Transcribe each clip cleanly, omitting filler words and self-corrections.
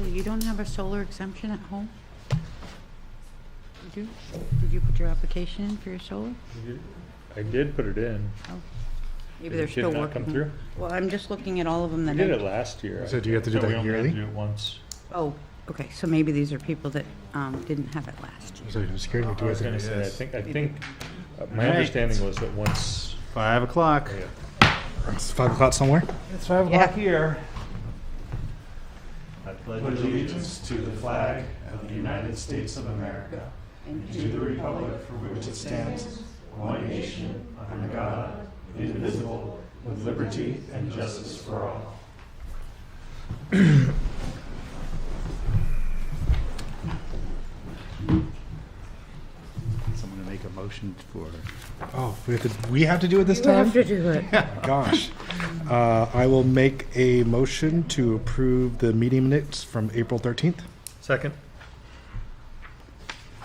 You don't have a solar exemption at home? You do? Did you put your application in for your solar? I did put it in. Oh, maybe Did they're it still not working. come through? Well, I'm just looking at all of them We that did I... it last year. So do you have to do So we that only had yearly? to do it once. Oh, okay, so maybe these are people that didn't have it last year. So you're scared me I to was do gonna it. say, I think, my Alright. understanding was that once. 5 o'clock. It's 5 o'clock somewhere. It's 5 Yeah. o'clock here. I pledge allegiance to the flag of the United States of America and to the republic for which it stands, one nation, under God, indivisible, with liberty and justice for all. Someone to make a motion for. Oh, we have to do it this You time? have to do it. Gosh. I will make a motion to approve the meeting minutes from April 13th. Second.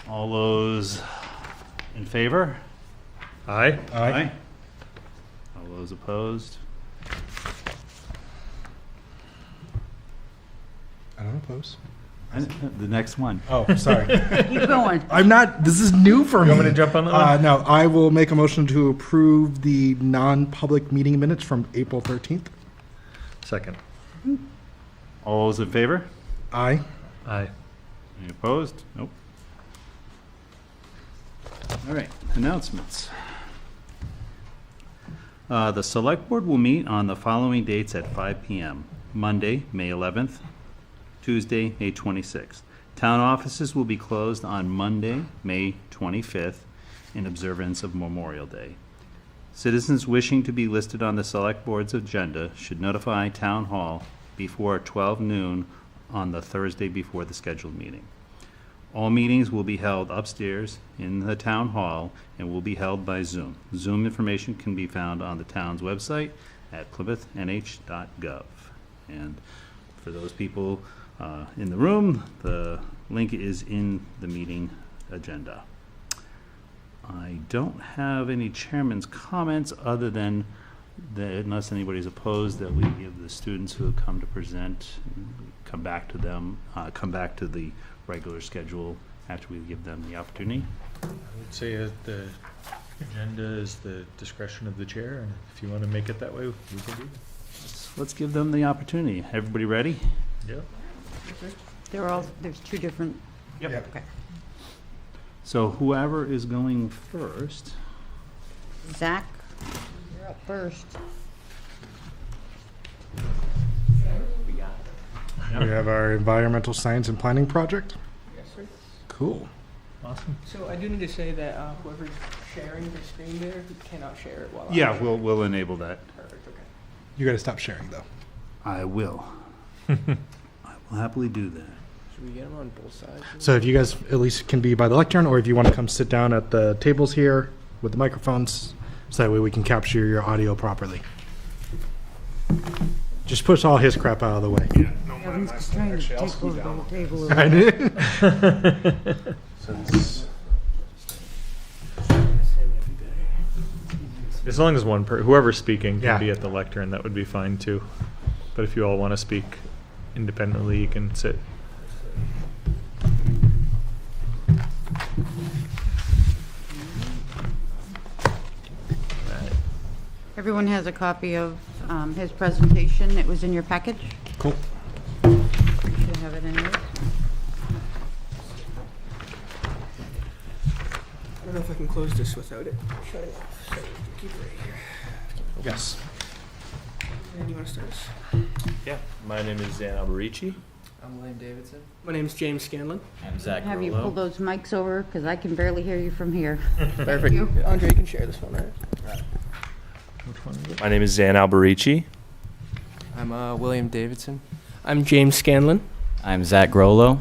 All those in favor? Aye. Aye. All those opposed? I don't oppose. The next one. Oh, sorry. Keep going. I'm not, this is new for me. You want me to jump on that one? No, I will make a motion to approve the non-public meeting minutes from April 13th. Second. All those in favor? Aye. Aye. Any opposed? Nope. All right, announcements. The Select Board will meet on the following dates at 5 p.m. Monday, May 11th, Tuesday, May 26th. Town offices will be closed on Monday, May 25th, in observance of Memorial Day. Citizens wishing to be listed on the Select Board's agenda should notify Town Hall before 12 noon on the Thursday before the scheduled meeting. All meetings will be held upstairs in the Town Hall and will be held by Zoom. Zoom information can be found on the town's website at plymouthnh.gov. And for those people in the room, the link is in the meeting agenda. I don't have any chairman's comments other than that, unless anybody's opposed, that we give the students who have come to present, come back to the regular schedule after we give them the opportunity. I would say the agenda is the discretion of the chair, and if you want to make it that way, we can do that. Let's give them the opportunity. Everybody ready? Yep. There's two different, Yep. okay. So whoever is going first, Zach, you're up first. We have our environmental science and planning project. Yes, sir. Cool. Awesome. So I do need to say that whoever's sharing the screen there, you cannot share it while I'm yeah, sharing. we'll enable that. Perfect, okay. You got to stop sharing, though. I will. I will happily do that. Should we get them on both sides? So if you guys at least can be by the lectern, or if you want to come sit down at the tables here with the microphones, so that way we can capture your audio properly. Just push all his crap out of the way. Kevin's trying to take over the table. I did. As long as whoever's speaking can Yeah. be at the lectern, that would be fine too. But if you all want to speak independently, you can sit. Everyone has a copy of his presentation. It was in your package. Cool. You should have it anyways. I don't know if I can close this without it shutting off. So keep it right here. Yes. And you want to start us? Yeah, my name is Zan Alberici. I'm William Davidson. My name's James Scanlon. I'm Zach Have you pull Rolo. those mics over, because I can barely hear you from here. Perfect. you. Andre, you can share this one, right? Which one is it? My name is Zan Alberici. I'm William Davidson. I'm James Scanlon. I'm Zach Rolo.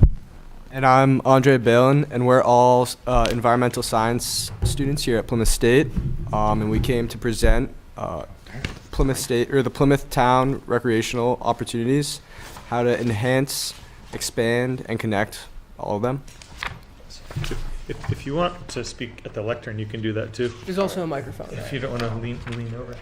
And I'm Andre Balin, and we're all environmental science students here at Plymouth State. And we came to present Plymouth State, or the Plymouth Town recreational opportunities, how to enhance, expand, and connect all of them. If you want to speak at the lectern, you can do that too. There's also a microphone. If you don't want to lean over.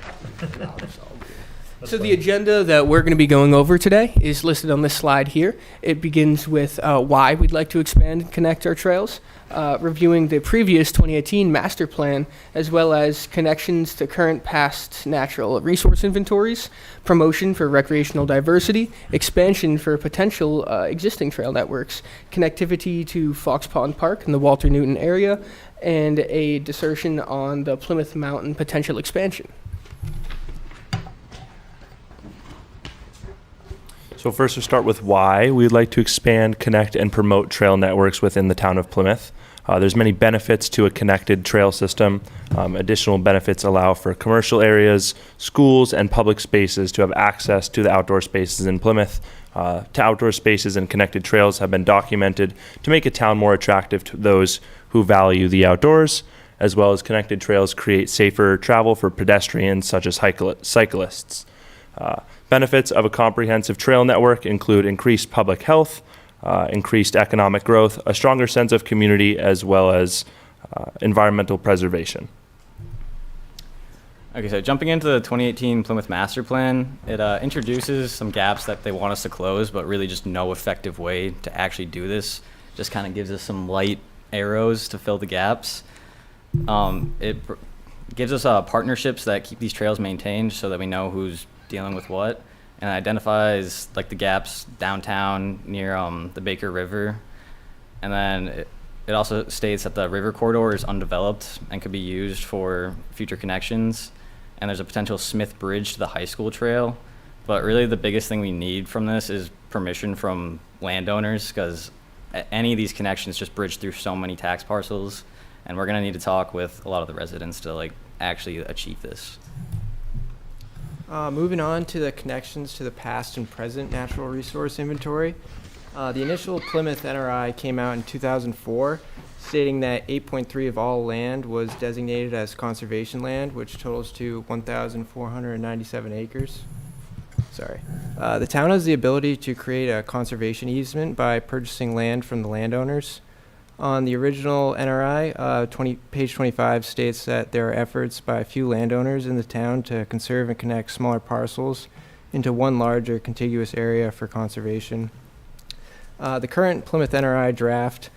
So the agenda that we're going to be going over today is listed on this slide here. It begins with why we'd like to expand and connect our trails, reviewing the previous 2018 master plan, as well as connections to current past natural resource inventories, promotion for recreational diversity, expansion for potential existing trail networks, connectivity to Fox Pond Park in the Walter Newton area, and a dissertation on the Plymouth Mountain potential expansion. So first we'll start with why we'd like to expand, connect, and promote trail networks within the town of Plymouth. There's many benefits to a connected trail system. Additional benefits allow for commercial areas, schools, and public spaces to have access to the outdoor spaces in Plymouth. To outdoor spaces and connected trails have been documented to make a town more attractive to those who value the outdoors, as well as connected trails create safer travel for pedestrians such as cyclists. Benefits of a comprehensive trail network include increased public health, increased economic growth, a stronger sense of community, as well as environmental preservation. Okay, so jumping into the 2018 Plymouth Master Plan, it introduces some gaps that they want us to close, but really just no effective way to actually do this. Just kind of gives us some light arrows to fill the gaps. Gives us partnerships that keep these trails maintained so that we know who's dealing with what, and identifies like the gaps downtown near the Baker River. And then it also states that the river corridor is undeveloped and could be used for future connections. And there's a potential Smith Bridge to the high school trail. But really the biggest thing we need from this is permission from landowners, because any of these connections just bridge through so many tax parcels. And we're gonna need to talk with a lot of the residents to like actually achieve this. Moving on to the connections to the past and present natural resource inventory. The initial Plymouth NRI came out in 2004, stating that 8.3 of all land was designated as conservation land, which totals to 1,497 acres. The town has the ability to create a conservation easement by purchasing land from the landowners. On the original NRI, page 25 states that there are efforts by a few landowners in the town to conserve and connect smaller parcels into one larger contiguous area for conservation. The current Plymouth NRI draft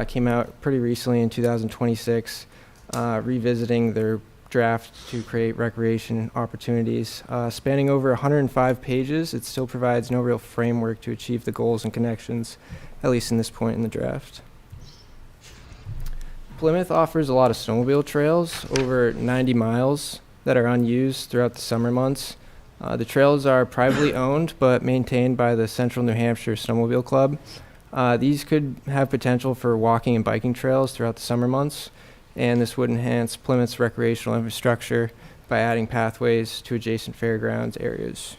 came out pretty recently in 2026, revisiting their draft to create recreation opportunities. Spanning over 105 pages, it still provides no real framework to achieve the goals and connections, at least in this point in the draft. Plymouth offers a lot of snowmobile trails, over 90 miles, that are unused throughout the summer months. The trails are privately owned but maintained by the Central New Hampshire Snowmobile Club. These could have potential for walking and biking trails throughout the summer months, and this would enhance Plymouth's recreational infrastructure by adding pathways to adjacent fairgrounds areas.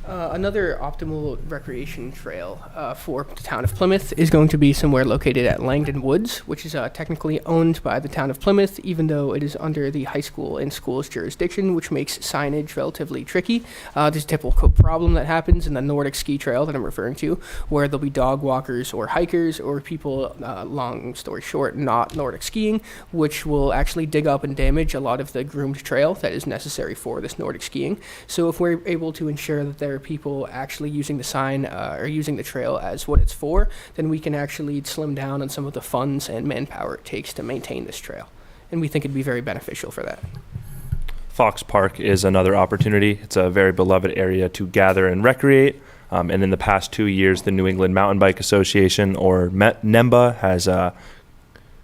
Another optimal recreation trail for the town of Plymouth is going to be somewhere located at Langdon Woods, which is technically owned by the town of Plymouth, even though it is under the high school and schools jurisdiction, which makes signage relatively tricky. There's a typical problem that happens in the Nordic ski trail that I'm referring to, where there'll be dog walkers or hikers or people, long story short, not Nordic skiing, which will actually dig up and damage a lot of the groomed trail that is necessary for this Nordic skiing. So if we're able to ensure that there are people actually using the sign or using the trail as what it's for, then we can actually slim down on some of the funds and manpower it takes to maintain this trail. And we think it'd be very beneficial for that. Fox Park is another opportunity. It's a very beloved area to gather and recreate. And in the past 2 years, the New England Mountain Bike Association, or NEMBA, has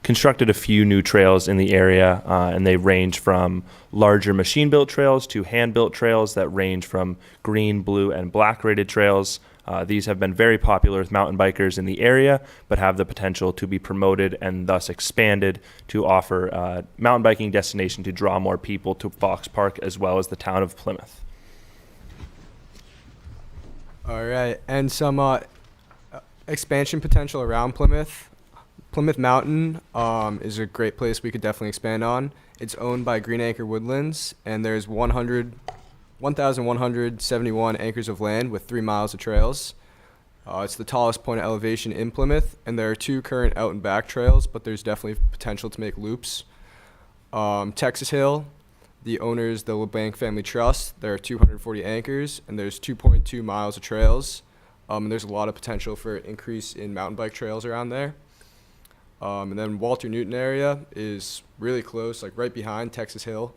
constructed a few new trails in the area, and they range from larger machine-built trails to hand-built trails that range from green, blue, and black rated trails. These have been very popular with mountain bikers in the area, but have the potential to be promoted and thus expanded to offer a mountain biking destination to draw more people to Fox Park as well as the town of Plymouth. All right, and some expansion potential around Plymouth. Plymouth Mountain is a great place we could definitely expand on. It's owned by Green Acre Woodlands, and there's 1,171 acres of land with 3 miles of trails. It's the tallest point of elevation in Plymouth, and there are 2 current out and back trails, but there's definitely potential to make loops. Texas Hill, the owners, the LeBanc Family Trust, there are 240 anchors, and there's 2.2 miles of trails. And there's a lot of potential for increase in mountain bike trails around there. And then Walter Newton area is really close, like right behind Texas Hill.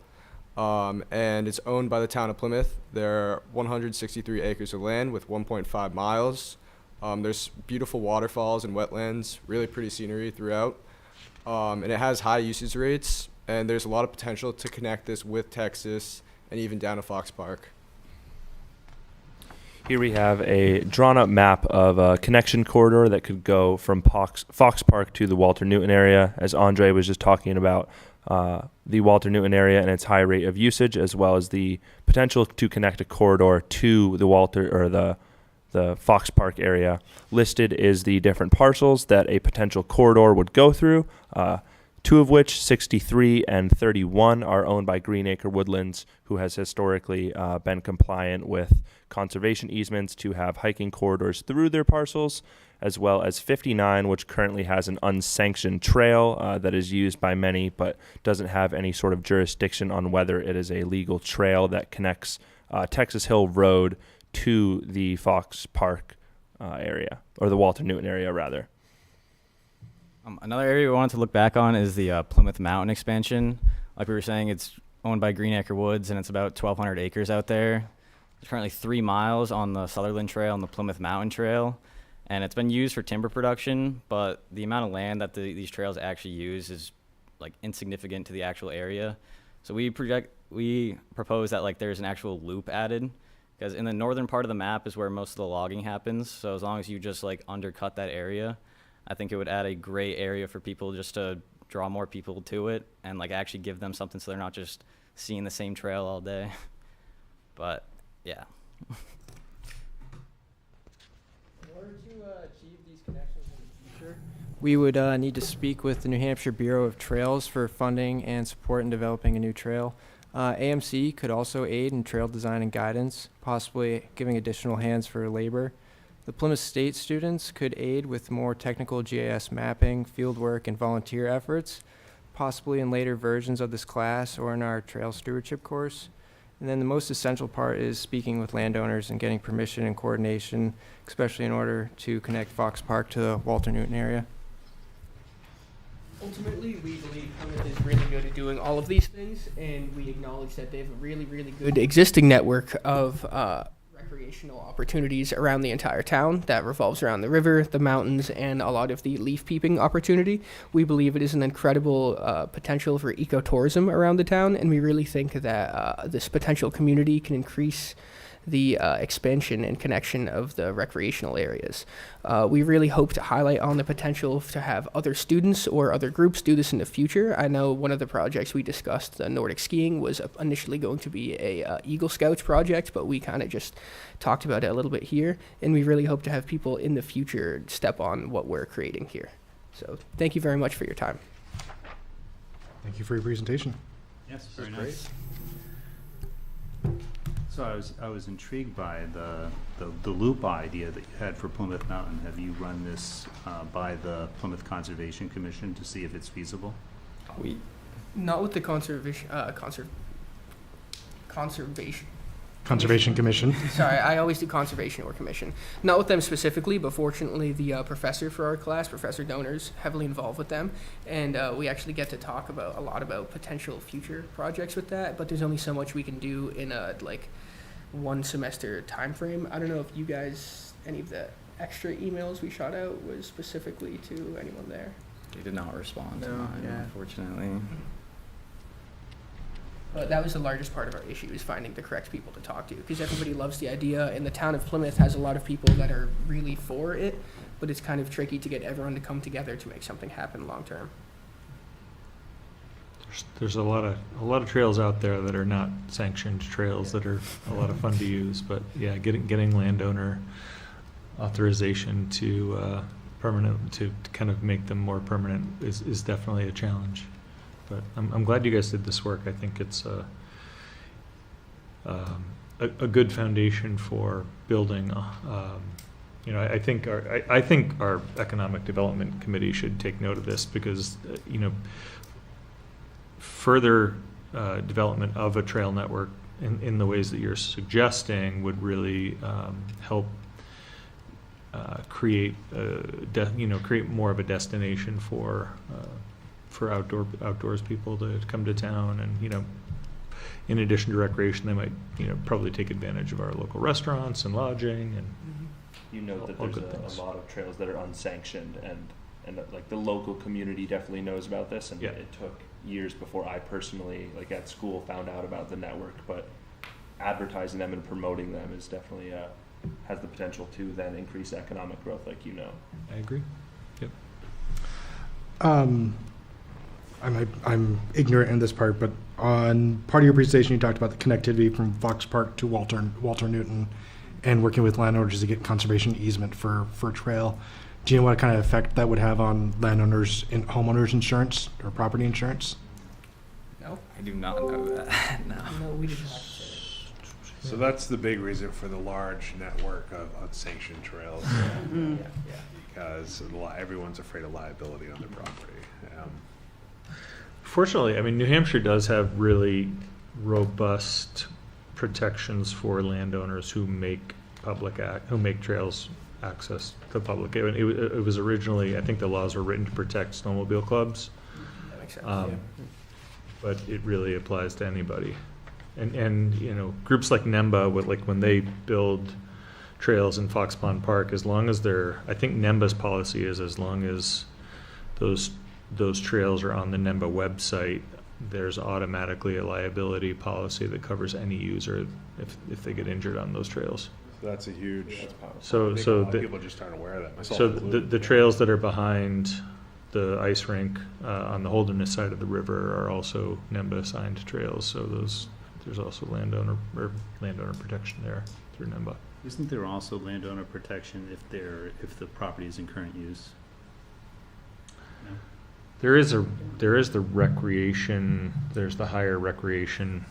And it's owned by the town of Plymouth. There are 163 acres of land with 1.5 miles. There's beautiful waterfalls and wetlands, really pretty scenery throughout. And it has high usage rates, and there's a lot of potential to connect this with Texas and even down to Fox Park. Here we have a drawn-up map of a connection corridor that could go from Fox Park to the Walter Newton area, as Andre was just talking about the Walter Newton area and its high rate of usage, as well as the potential to connect a corridor to the the Fox Park area. Listed is the different parcels that a potential corridor would go through, 2 of which, 63 and 31, are owned by Greenacre Woodlands, who has historically been compliant with conservation easements to have hiking corridors through their parcels, as well as 59, which currently has an unsanctioned trail that is used by many but doesn't have any sort of jurisdiction on whether it is a legal trail that connects Texas Hill Road to the Fox Park area, or the Walter Newton area, rather. Another area we wanted to look back on is the Plymouth Mountain expansion. Like we were saying, it's owned by Greenacre Woods, and it's about 1,200 acres out there. There's currently 3 miles on the Sutherland Trail and the Plymouth Mountain Trail, and it's been used for timber production, but the amount of land that these trails actually use is like insignificant to the actual area. So we propose that like there's an actual loop added, because in the northern part of the map is where most of the logging happens. So as long as you just like undercut that area, I think it would add a great area for people just to draw more people to it and like actually give them something so they're not just seeing the same trail all day. But yeah. In order to achieve these connections in the future, we would need to speak with the New Hampshire Bureau of Trails for funding and support in developing a new trail. AMC could also aid in trail design and guidance, possibly giving additional hands for labor. The Plymouth State students could aid with more technical GIS mapping, fieldwork, and volunteer efforts, possibly in later versions of this class or in our trail stewardship course. And then the most essential part is speaking with landowners and getting permission and coordination, especially in order to connect Fox Park to the Walter Newton area. Ultimately, we believe Plymouth is really good at doing all of these things, and we acknowledge that they have a really, really good existing network of recreational opportunities around the entire town that revolves around the river, the mountains, and a lot of the leaf peeping opportunity. We believe it is an incredible potential for ecotourism around the town, and we really think that this potential community can increase the expansion and connection of the recreational areas. We really hope to highlight on the potential to have other students or other groups do this in the future. I know one of the projects we discussed, the Nordic skiing, was initially going to be a Eagle Scouts project, but we kind of just talked about it a little bit here, and we really hope to have people in the future step on what we're creating here. So thank you very much for your time. Thank you for your presentation. Yes, very nice. So I was intrigued by the loop idea that you had for Plymouth Mountain. Have you run this by the Plymouth Conservation Commission to see if it's feasible? Not with the conservation. Conservation Commission. Sorry, I always do conservation or commission. Not with them specifically, but fortunately the professor for our class, Professor Donor's heavily involved with them. And we actually get to talk about a lot about potential future projects with that, but there's only so much we can do in a like 1 semester time frame. I don't know if you guys, any of the extra emails we shot out was specifically to anyone there. They did not respond to No, mine, yeah. unfortunately. But that was the largest part of our issue, is finding the correct people to talk to, because everybody loves the idea, and the town of Plymouth has a lot of people that are really for it, but it's kind of tricky to get everyone to come together to make something happen long term. There's a lot of trails out there that are not sanctioned trails that are a lot of fun to use, but yeah, getting landowner authorization to kind of make them more permanent is definitely a challenge. But I'm glad you guys did this work. I think it's a good foundation for building I think our economic development committee should take note of this because, further development of a trail network in the ways that you're suggesting would really help create more of a destination for outdoors people to come to town, and in addition to recreation, they might probably take advantage of our local restaurants and lodging and. You note that All there's good things. a lot of trails that are unsanctioned, and like the local community definitely knows about this, and Yeah. it took years before I personally, like at school, found out about the network, but advertising them and promoting them is definitely has the potential to then increase economic growth, like I agree. Yep. I'm ignorant in this part, but on part of your presentation, you talked about the connectivity from Fox Park to Walter Newton, and working with landowners to get conservation easement for trail. Do you know what kind of effect that would have on landowners and homeowners insurance or property insurance? No, I do not know that. No. No, we did not. So that's the big reason for the large network of unsanctioned trails, because everyone's afraid of liability on their property. Fortunately, New Hampshire does have really robust protections for landowners who make trails access to the public. It was originally, I think the laws were written to protect snowmobile clubs. That makes sense. But it really applies to anybody. And groups like NEMBA, when they build trails in Fox Pond Park, as long as I think NEMBA's policy is as long as those trails are on the NEMBA website, there's automatically a liability policy that covers any user if they get injured on those trails. So that's a huge. So I think a lot of people just aren't aware of that. Myself So included. the trails that are behind the ice rink on the Holderness side of the river are also NEMBA assigned trails. So there's also landowner protection there through NEMBA. Isn't there also landowner protection if the property is in current use? No? There is the recreation. There's the higher recreation.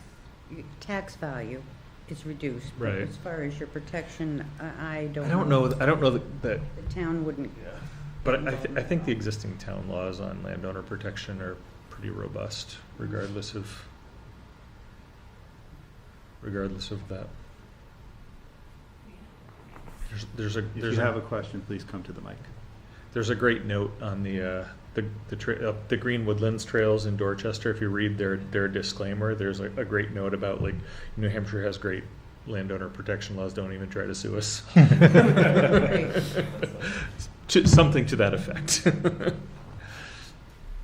Tax value is reduced. But Right. as far as your protection, I don't I don't know that. The town wouldn't. But I think the existing town laws on landowner protection are pretty robust, regardless of that. There's If you have a question, please come to the mic. There's a great note on the Green Woodlands trails in Dorchester. If you read their disclaimer, there's a great note about New Hampshire has great landowner protection laws. Don't even try to sue us. Something to that effect.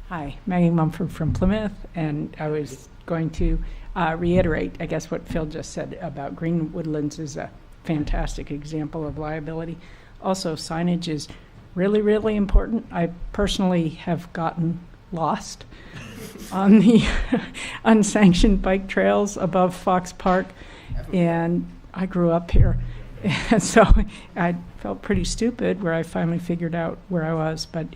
Hi, Maggie Mumford from Plymouth, and I was going to reiterate, I guess, what Phil just said about Green Woodlands is a fantastic example of liability. Also, signage is really, really important. I personally have gotten lost on the unsanctioned bike trails above Fox Park, and I grew up here. And so I felt pretty stupid where I finally figured out where I was, but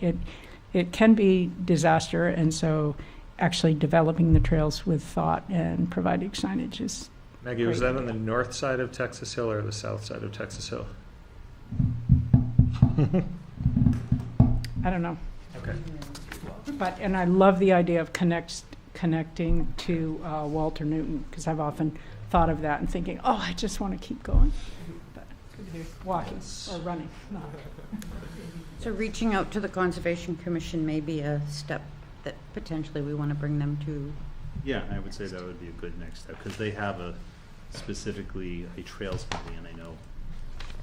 it can be disaster, and so actually developing the trails with thought and providing signage is Maggie, was that on the north side of Texas Hill or the south side of Texas Hill? I don't know. Okay. And I love the idea of connecting to Walter Newton, because I've often thought of that and thinking, oh, I just want to keep going. But walking or running, no. So reaching out to the Conservation Commission may be a step that potentially we want to bring them to. Yeah, I would say that would be a good next step, because they have specifically a trails committee, and I know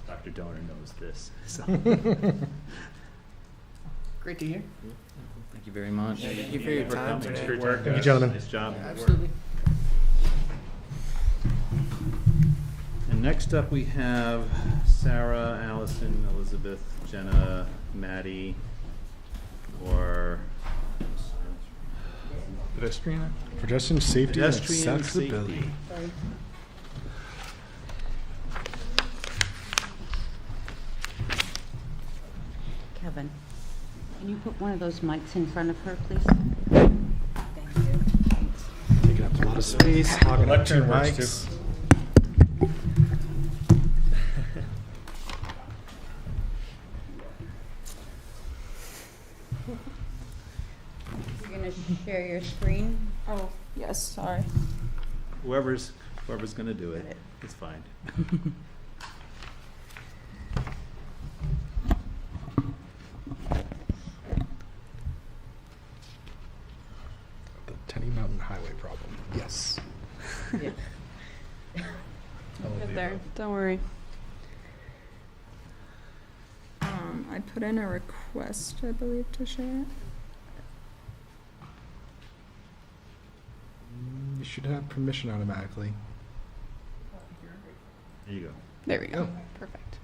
Dr. Donor knows this. So. Great to hear. Thank you very much. Thank you for your time Thanks today. for your time, Thank you, guys. gentlemen. Nice job. Absolutely. And next up, we have Sarah, Allison, Elizabeth, Jenna, Maddie, or Pedestrian? Pedestrian safety and pedestrian accessibility. safety. Sorry. Kevin, can you put one of those mics in front of her, please? Thank you. Taking up a lot of space, hogging up 2 Lectern works, mics. to share your screen? Oh, yes, sorry. Whoever's gonna do it, it's fine. The Tenny Mountain Highway problem. Yes. Get there, don't worry. I put in a request, I believe, to share it. You should have permission automatically. There you go. There we go. Oh. Perfect.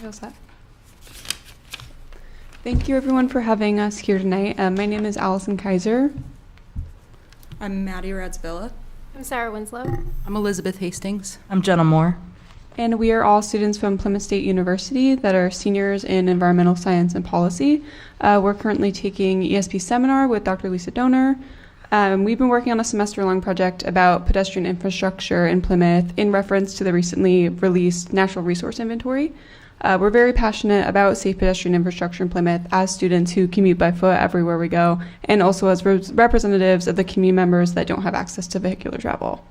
How's that? Thank you everyone for having us here tonight. My name is Allison Kaiser. I'm Maddie Radsvilla. I'm Sarah Winslow. I'm Elizabeth Hastings. I'm Jenna Moore. And we are all students from Plymouth State University that are seniors in environmental science and policy. We're currently taking ESP seminar with Dr. Lisa Donor. We've been working on a semester-long project about pedestrian infrastructure in Plymouth in reference to the recently released Natural Resource Inventory. We're very passionate about safe pedestrian infrastructure in Plymouth as students who commute by foot everywhere we go, and also as representatives of the community members that don't have access to vehicular travel.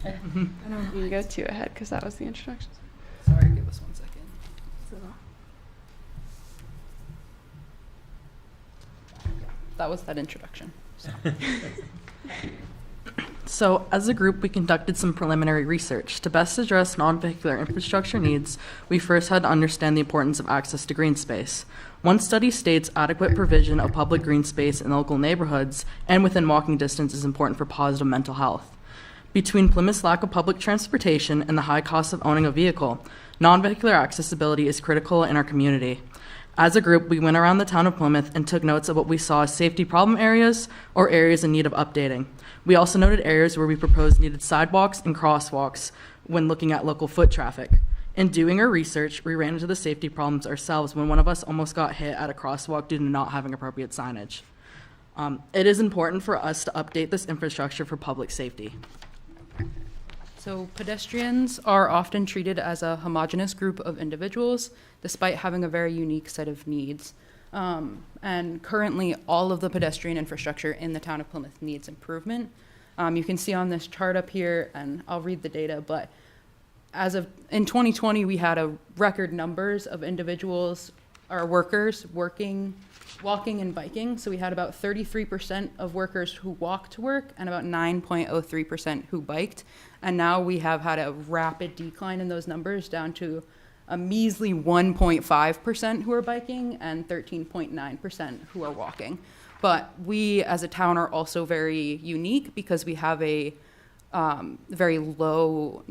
You can go to ahead because that was the introduction. Sorry, give us 1 second. That was that introduction. So, as a group, we conducted some preliminary research. To best address non-vehicular infrastructure needs, we first had to understand the importance of access to green space. One study states adequate provision of public green space in local neighborhoods and within walking distance is important for positive mental health. Between Plymouth's lack of public transportation and the high cost of owning a vehicle, non-vehicular accessibility is critical in our community. As a group, we went around the town of Plymouth and took notes of what we saw as safety problem areas or areas in need of updating. We also noted areas where we proposed needed sidewalks and crosswalks when looking at local foot traffic. In doing our research, we ran into the safety problems ourselves when one of us almost got hit at a crosswalk due to not having appropriate signage. It is important for us to update this infrastructure for public safety. So pedestrians are often treated as a homogeneous group of individuals, despite having a very unique set of needs. And currently, all of the pedestrian infrastructure in the town of Plymouth needs improvement. You can see on this chart up here, and I'll read the data, but in 2020, we had a record numbers of individuals or workers walking and biking. So we had about 33% of workers who walked to work and about 9.03% who biked. And now we have had a rapid decline in those numbers down to a measly 1.5% who are biking and 13.9% who are walking. But we as a town are also very unique because we have a very low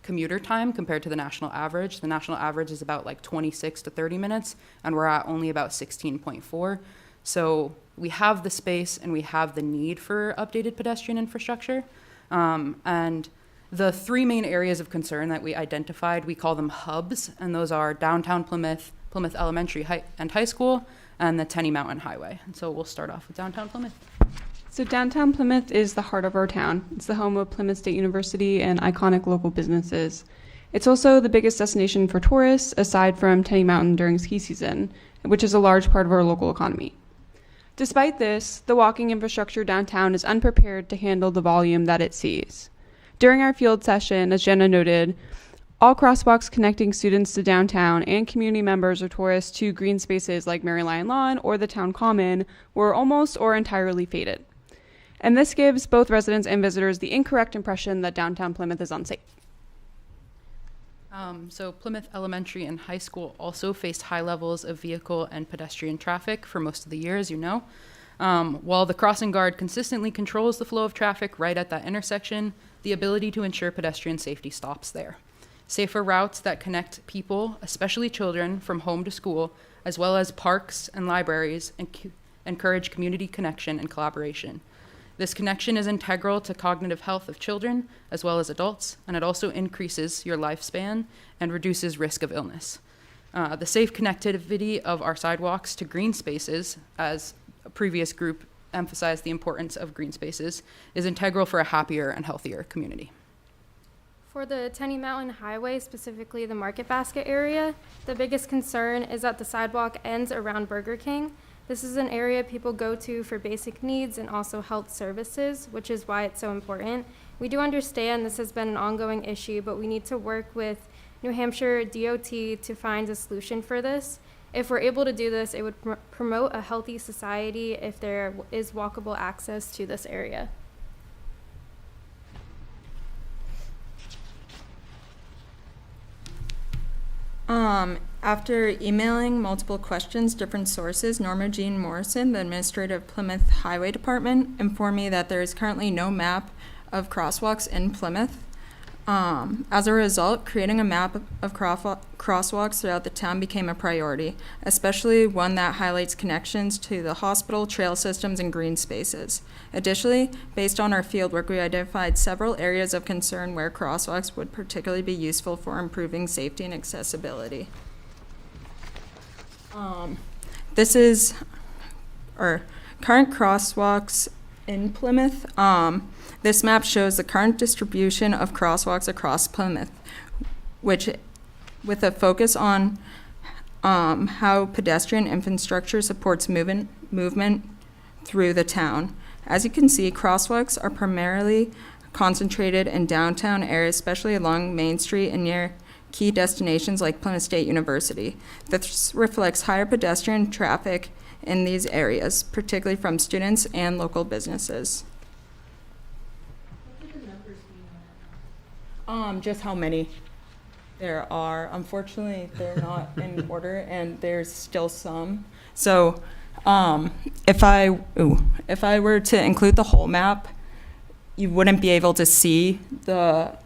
commuter time compared to the national average. The national average is about like 26 to 30 minutes, and we're at only about 16.4. So we have the space and we have the need for updated pedestrian infrastructure. And the three main areas of concern that we identified, we call them hubs, and those are downtown Plymouth, Plymouth Elementary and High School, and the Tenny Mountain Highway. And so we'll start off with downtown Plymouth. So downtown Plymouth is the heart of our town. It's the home of Plymouth State University and iconic local businesses. It's also the biggest destination for tourists, aside from Tenny Mountain during ski season, which is a large part of our local economy. Despite this, the walking infrastructure downtown is unprepared to handle the volume that it sees. During our field session, as Jenna noted, all crosswalks connecting students to downtown and community members or tourists to green spaces like Mary Lyon Lawn or the Town Common were almost or entirely faded. And this gives both residents and visitors the incorrect impression that downtown Plymouth is unsafe. So Plymouth Elementary and High School also faced high levels of vehicle and pedestrian traffic for most of the year, as you know. While the crossing guard consistently controls the flow of traffic right at that intersection, the ability to ensure pedestrian safety stops there. Safer routes that connect people, especially children, from home to school, as well as parks and libraries, encourage community connection and collaboration. This connection is integral to cognitive health of children as well as adults, and it also increases your lifespan and reduces risk of illness. The safe connectivity of our sidewalks to green spaces, as a previous group emphasized the importance of green spaces, is integral for a happier and healthier community. For the Tenny Mountain Highway, specifically the Market Basket area, the biggest concern is that the sidewalk ends around Burger King. This is an area people go to for basic needs and also health services, which is why it's so important. We do understand this has been an ongoing issue, but we need to work with New Hampshire DOT to find a solution for this. If we're able to do this, it would promote a healthy society if there is walkable access to this area. After emailing multiple questions, different sources, Norma Jean Morrison, the administrator of Plymouth Highway Department, informed me that there is currently no map of crosswalks in Plymouth. As a result, creating a map of crosswalks throughout the town became a priority, especially one that highlights connections to the hospital, trail systems, and green spaces. Additionally, based on our fieldwork, we identified several areas of concern where crosswalks would particularly be useful for improving safety and accessibility. This is our current crosswalks in Plymouth. This map shows the current distribution of crosswalks across Plymouth, which, with a focus on how pedestrian infrastructure supports movement through the town. As you can see, crosswalks are primarily concentrated in downtown areas, especially along Main Street and near key destinations like Plymouth State University. This reflects higher pedestrian traffic in these areas, particularly from students and local businesses. Just how many there are. Unfortunately, they're not in order, and there's still some. So, if I were to include the whole map, you wouldn't be able to see the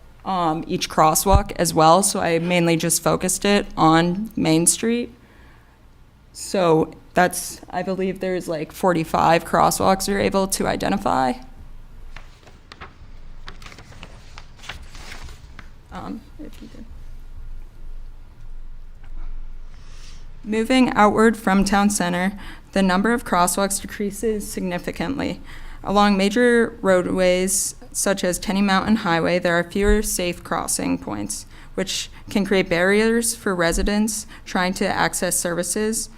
each crosswalk as well. So I mainly just focused it on Main Street. So I believe there's like 45 crosswalks you're able to identify. If you did. Moving outward from town center, the number of crosswalks decreases significantly. Along major roadways such as Tenny Mountain Highway, there are fewer safe crossing points, which can create barriers for residents trying to access services,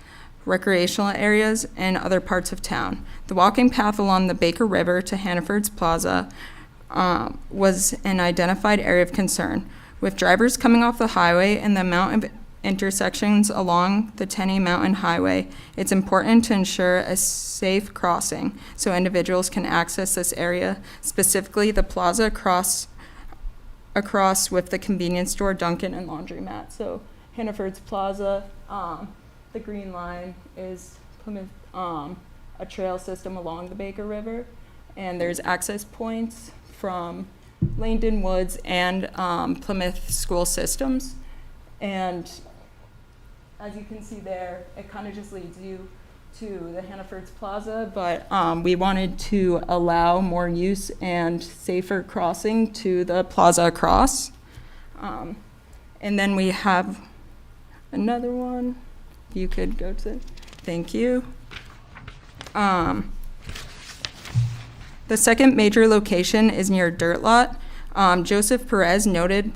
recreational areas, and other parts of town. The walking path along the Baker River to Hannaford's Plaza was an identified area of concern. With drivers coming off the highway and the amount of intersections along the Tenny Mountain Highway, it's important to ensure a safe crossing so individuals can access this area, specifically the plaza across with the convenience store, Dunkin', and laundromat. So Hannaford's Plaza, the green line is Plymouth, a trail system along the Baker River, and there's access points from Langdon Woods and Plymouth school systems. And as you can see there, it kind of just leads you to the Hannaford's Plaza, but we wanted to allow more use and safer crossing to the plaza across. And then we have another one. If you could go to, thank you. The second major location is near Dirt Lot. Joseph Perez noted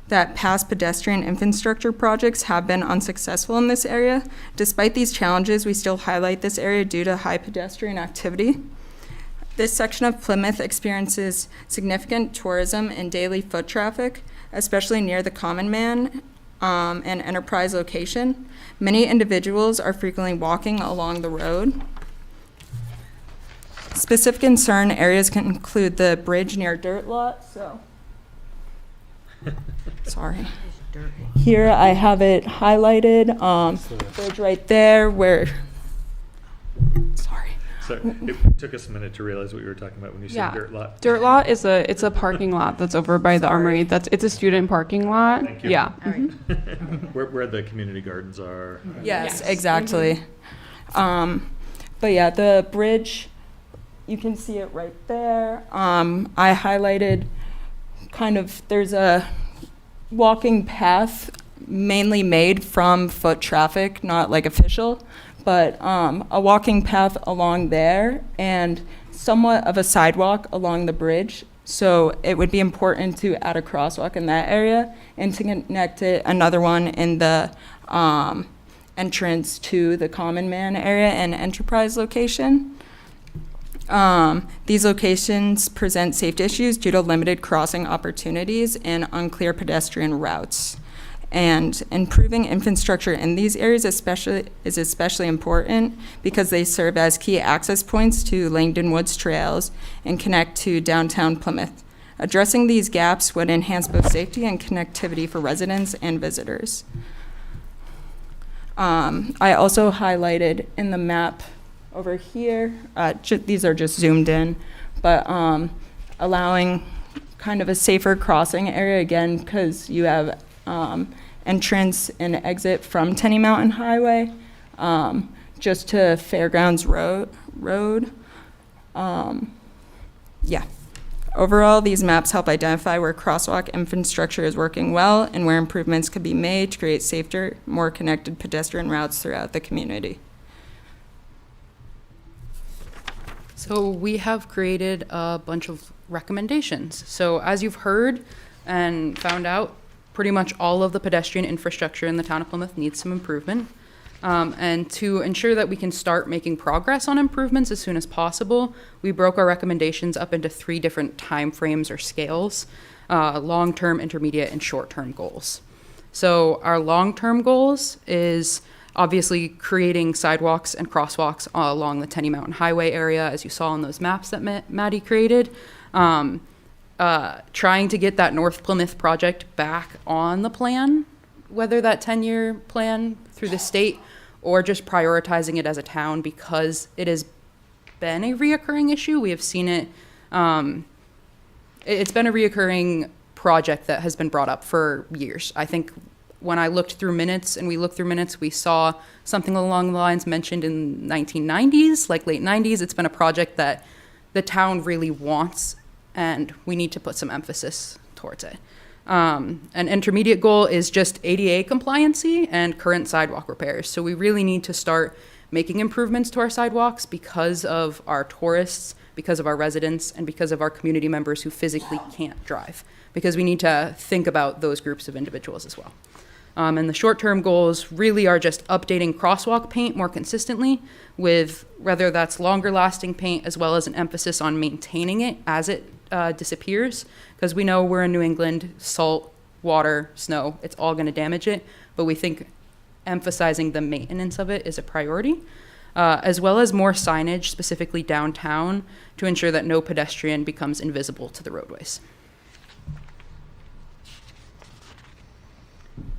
that past pedestrian infrastructure projects have been unsuccessful in this area. Despite these challenges, we still highlight this area due to high pedestrian activity. This section of Plymouth experiences significant tourism and daily foot traffic, especially near the Common Man and Enterprise location. Many individuals are frequently walking along the road. Specific concern areas can include the bridge near Dirt Lot, so. Sorry. Here I have it highlighted, bridge right there where, sorry. So it took us a minute to realize what you were talking about when you said Dirt Lot. Dirt Lot is it's a parking lot that's over by the Armory. It's a student parking lot. Thank you. Yeah. All right. Where the community gardens are. Yes, exactly. But yeah, the bridge, you can see it right there. I highlighted kind of, there's a walking path mainly made from foot traffic, not like official, but a walking path along there and somewhat of a sidewalk along the bridge. So it would be important to add a crosswalk in that area and to connect it another one in the entrance to the Common Man area and Enterprise location. These locations present safety issues due to limited crossing opportunities and unclear pedestrian routes. And improving infrastructure in these areas is especially important because they serve as key access points to Langdon Woods trails and connect to downtown Plymouth. Addressing these gaps would enhance both safety and connectivity for residents and visitors. I also highlighted in the map over here, these are just zoomed in, but allowing kind of a safer crossing area again because you have entrance and exit from Tenny Mountain Highway just to Fairgrounds Road. Yeah. Overall, these maps help identify where crosswalk infrastructure is working well and where improvements could be made to create safer, more connected pedestrian routes throughout the community. So we have created a bunch of recommendations. So as you've heard and found out, pretty much all of the pedestrian infrastructure in the town of Plymouth needs some improvement. And to ensure that we can start making progress on improvements as soon as possible, we broke our recommendations up into 3 different timeframes or scales, long-term, intermediate, and short-term goals. So our long-term goals is obviously creating sidewalks and crosswalks along the Tenny Mountain Highway area, as you saw in those maps that Maddie created. Trying to get that North Plymouth project back on the plan, whether that 10-year plan through the state or just prioritizing it as a town because it has been a reoccurring issue. We have seen it. It's been a reoccurring project that has been brought up for years. I think when I looked through minutes and we looked through minutes, we saw something along the lines mentioned in 1990s, like late 90s. It's been a project that the town really wants, and we need to put some emphasis towards it. An intermediate goal is just ADA compliancy and current sidewalk repairs. So we really need to start making improvements to our sidewalks because of our tourists, because of our residents, and because of our community members who physically can't drive, because we need to think about those groups of individuals as well. And the short-term goals really are just updating crosswalk paint more consistently with whether that's longer lasting paint as well as an emphasis on maintaining it as it disappears, because we know we're in New England, salt, water, snow, it's all going to damage it, but we think emphasizing the maintenance of it is a priority, as well as more signage specifically downtown to ensure that no pedestrian becomes invisible to the roadways.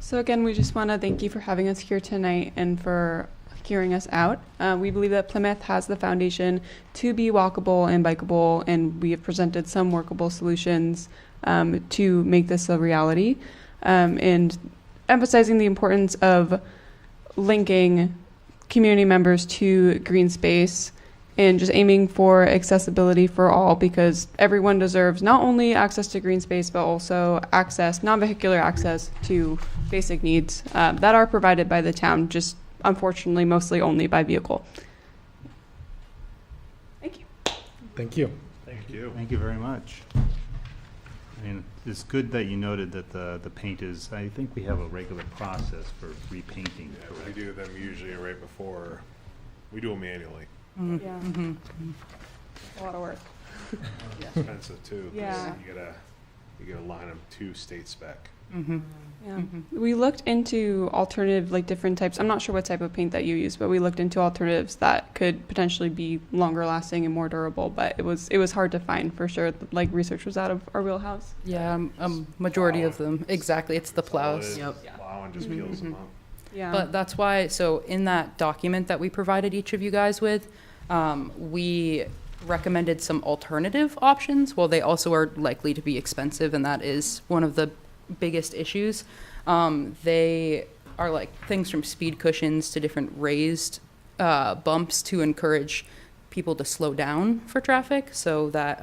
So again, we just want to thank you for having us here tonight and for hearing us out. We believe that Plymouth has the foundation to be walkable and bikeable, and we have presented some workable solutions to make this a reality, and emphasizing the importance of linking community members to green space and just aiming for accessibility for all, because everyone deserves not only access to green space, but also access, non-vehicular access to basic needs that are provided by the town, just unfortunately mostly only by vehicle. Thank you. Thank you. Thank you. Thank you very much. I mean, it's good that you noted that the paint is, I think we have a regular process for repainting. Yeah, we do them usually right before, we do them manually. Yeah. Mm-hmm. A lot of work. Expensive too, 'cause Yeah. you gotta line them to state spec. Mm-hmm. Yeah. Mm-hmm. We looked into alternative, like different types. I'm not sure what type of paint that you use, but we looked into alternatives that could potentially be longer lasting and more durable. But it was hard to find for sure. Like research was out of our wheelhouse. Yeah, majority of them. Exactly, it's the plows. Solid plow and just peels them up. Yeah. But that's why, so in that document that we provided each of you guys with, we recommended some alternative options. Well, they also are likely to be expensive, and that is one of the biggest issues. They are like things from speed cushions to different raised bumps to encourage people to slow down for traffic, so that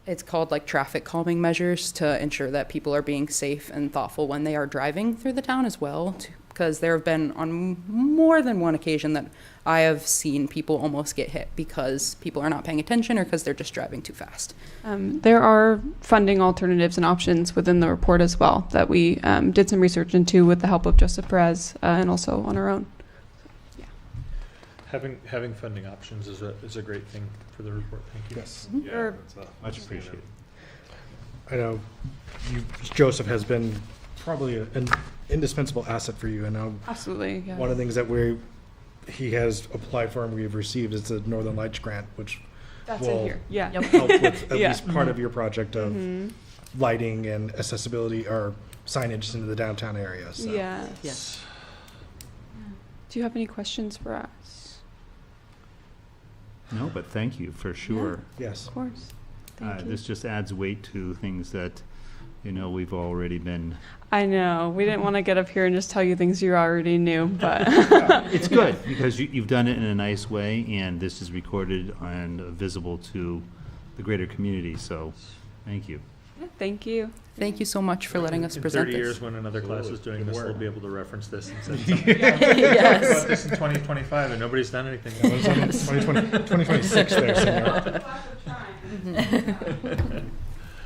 it's called like traffic calming measures to ensure that people are being safe and thoughtful when they are driving through the town as well. Because there have been on more than one occasion that I have seen people almost get hit because people are not paying attention or because they're just driving too fast. There are funding alternatives and options within the report as well that we did some research into with the help of Joseph Perez and also on our own. Having funding options is a great thing for the report. Thank you. Yes. Yeah, much appreciated. I know Joseph has been probably an indispensable asset for you. I know Absolutely. Yeah. one of the things that he has applied for and we've received is the Northern Lights grant, which That's will in here. Yeah. help with at Yeah. least part of your project of lighting and accessibility or signage into the downtown area. So. Yes. Yes. Do you have any questions for us? No, but thank you for sure. Yes. Of course. Thank you. This just adds weight to things that, we've already been. I know. We didn't want to get up here and just tell you things you already knew, but It's good because you've done it in a nice way, and this is recorded and visible to the greater community. So, thank you. thank you. Thank you so much for letting us In present 30 this. years, when another class is doing Good this, work. they'll be able to reference this and say something. Yes. About this in 2025, and nobody's done anything. That was on 2026 there, Senor.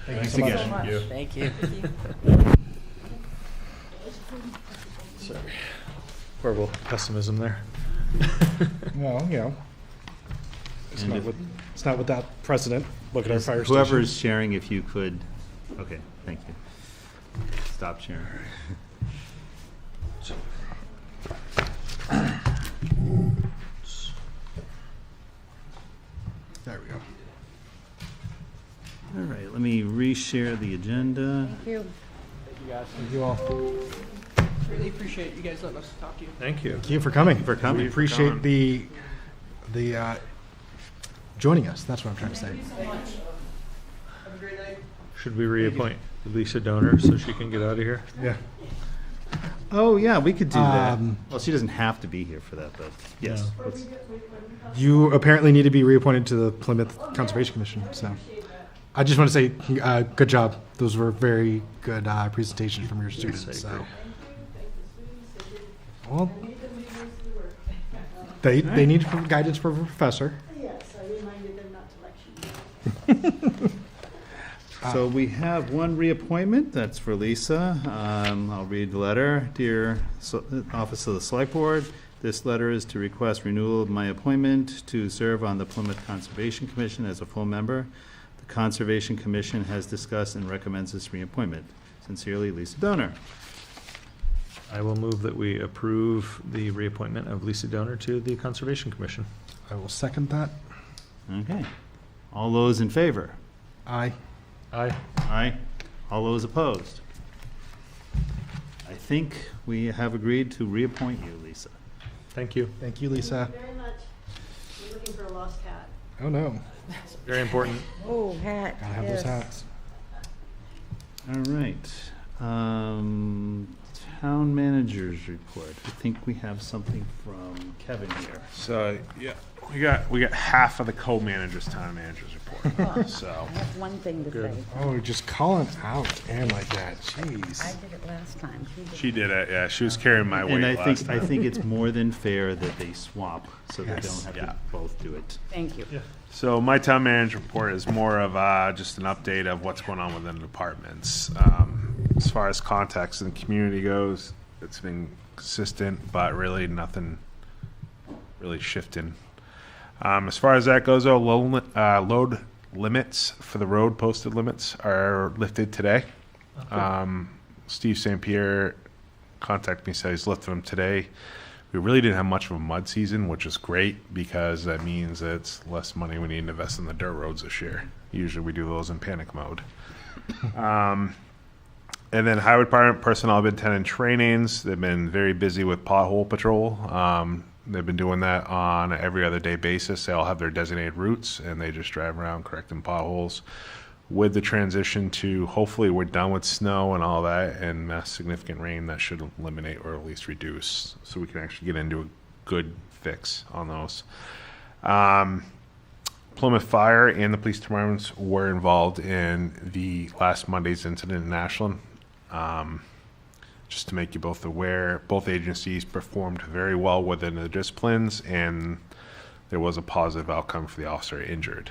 Thanks so much. again. Thank you. Sorry. Horrible pessimism there. Well, it's And not without precedent. Look at our fire station. Whoever's sharing, if you could. Okay, thank you. Stop sharing. There we go. All right, let me reshare the agenda. Thank you. Thank you all. Really appreciate you guys letting us talk to you. Thank you. Thank you for coming. For coming. We appreciate the joining us. That's what I'm trying to say. Have a great night. Should we reappoint Lisa Donor so she can get out of here? Yeah. Oh, yeah, we could do that. Um, Well, she doesn't have to be here for that, but yes. No. let's- You apparently need to be reappointed to the Plymouth Conservation Commission. So, I just want to say, good job. Those were very good presentations from your students. I So, agree. well, they need guidance from a professor. Yes, I reminded them not to lecture. So we have one reappointment, that's for Lisa. I'll read the letter. Dear Office of the Select Board, this letter is to request renewal of my appointment to serve on the Plymouth Conservation Commission as a full member. The Conservation Commission has discussed and recommends this reappointment. Sincerely, Lisa Donor. I will move that we approve the reappointment of Lisa Donor to the Conservation Commission. I will second that. Okay. All those in favor? Aye. Aye. Aye. All those opposed? I think we have agreed to reappoint you, Lisa. Thank you. Thank you, Lisa. Very much. We're looking for a lost cat. Oh no, Very important. Oh, hat. gotta have those hats. All right. Town managers report. I think we have something from Kevin here. So, yeah, we got half of the co-manager's town manager's report. So, I have one thing to Good. say. Oh, just calling out Ann like that. I Jeez. did it last time. she did it, yeah, she was carrying my weight And I last think, time. I think it's more than fair that they swap, so they Yes. don't have Yeah. to both do it. Thank you. So my town manager report is more of just an update of what's going on within the departments. As far as context in the community goes, it's been consistent, but really nothing really shifting. As far as that goes, load limits for the road posted limits are lifted today. Steve St. Pierre contacted me, said he's lifted them today. We really didn't have much of a mud season, which is great because that means it's less money we need to invest in the dirt roads this year. Usually we do those in panic mode. And then highway department personnel have been attending trainings. They've been very busy with pothole patrol. They've been doing that on an every other day basis. They all have their designated routes and they just drive around correcting potholes. With the transition to hopefully we're done with snow and all that and significant rain, that should eliminate or at least reduce so we can actually get into a good fix on those. Plymouth Fire and the police departments were involved in the last Monday's incident in Ashland. Just to make you both aware, both agencies performed very well within the disciplines, and there was a positive outcome for the officer injured.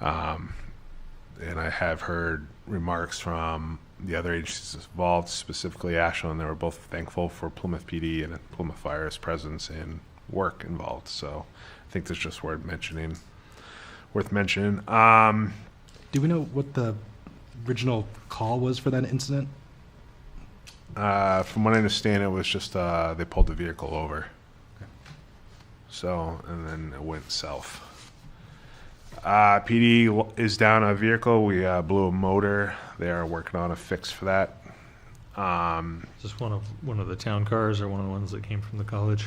And I have heard remarks from the other agencies involved, specifically Ashland. They were both thankful for Plymouth PD and Plymouth Fire's presence and work involved. So I think that's just worth mentioning. Do we know what the original call was for that incident? From what I understand, it was just they pulled the vehicle over. So, and then it went south. PD is down a vehicle. We blew a motor. They are working on a fix for that. Is this one of the town cars or one of the ones that came from the college?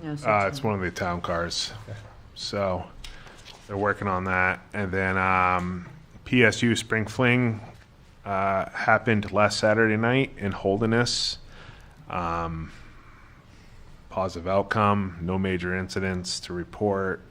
Yeah, It's one of the town cars. Okay. So they're working on that. And then PSU Spring Fling happened last Saturday night in Holderness. Positive outcome, no major incidents to report.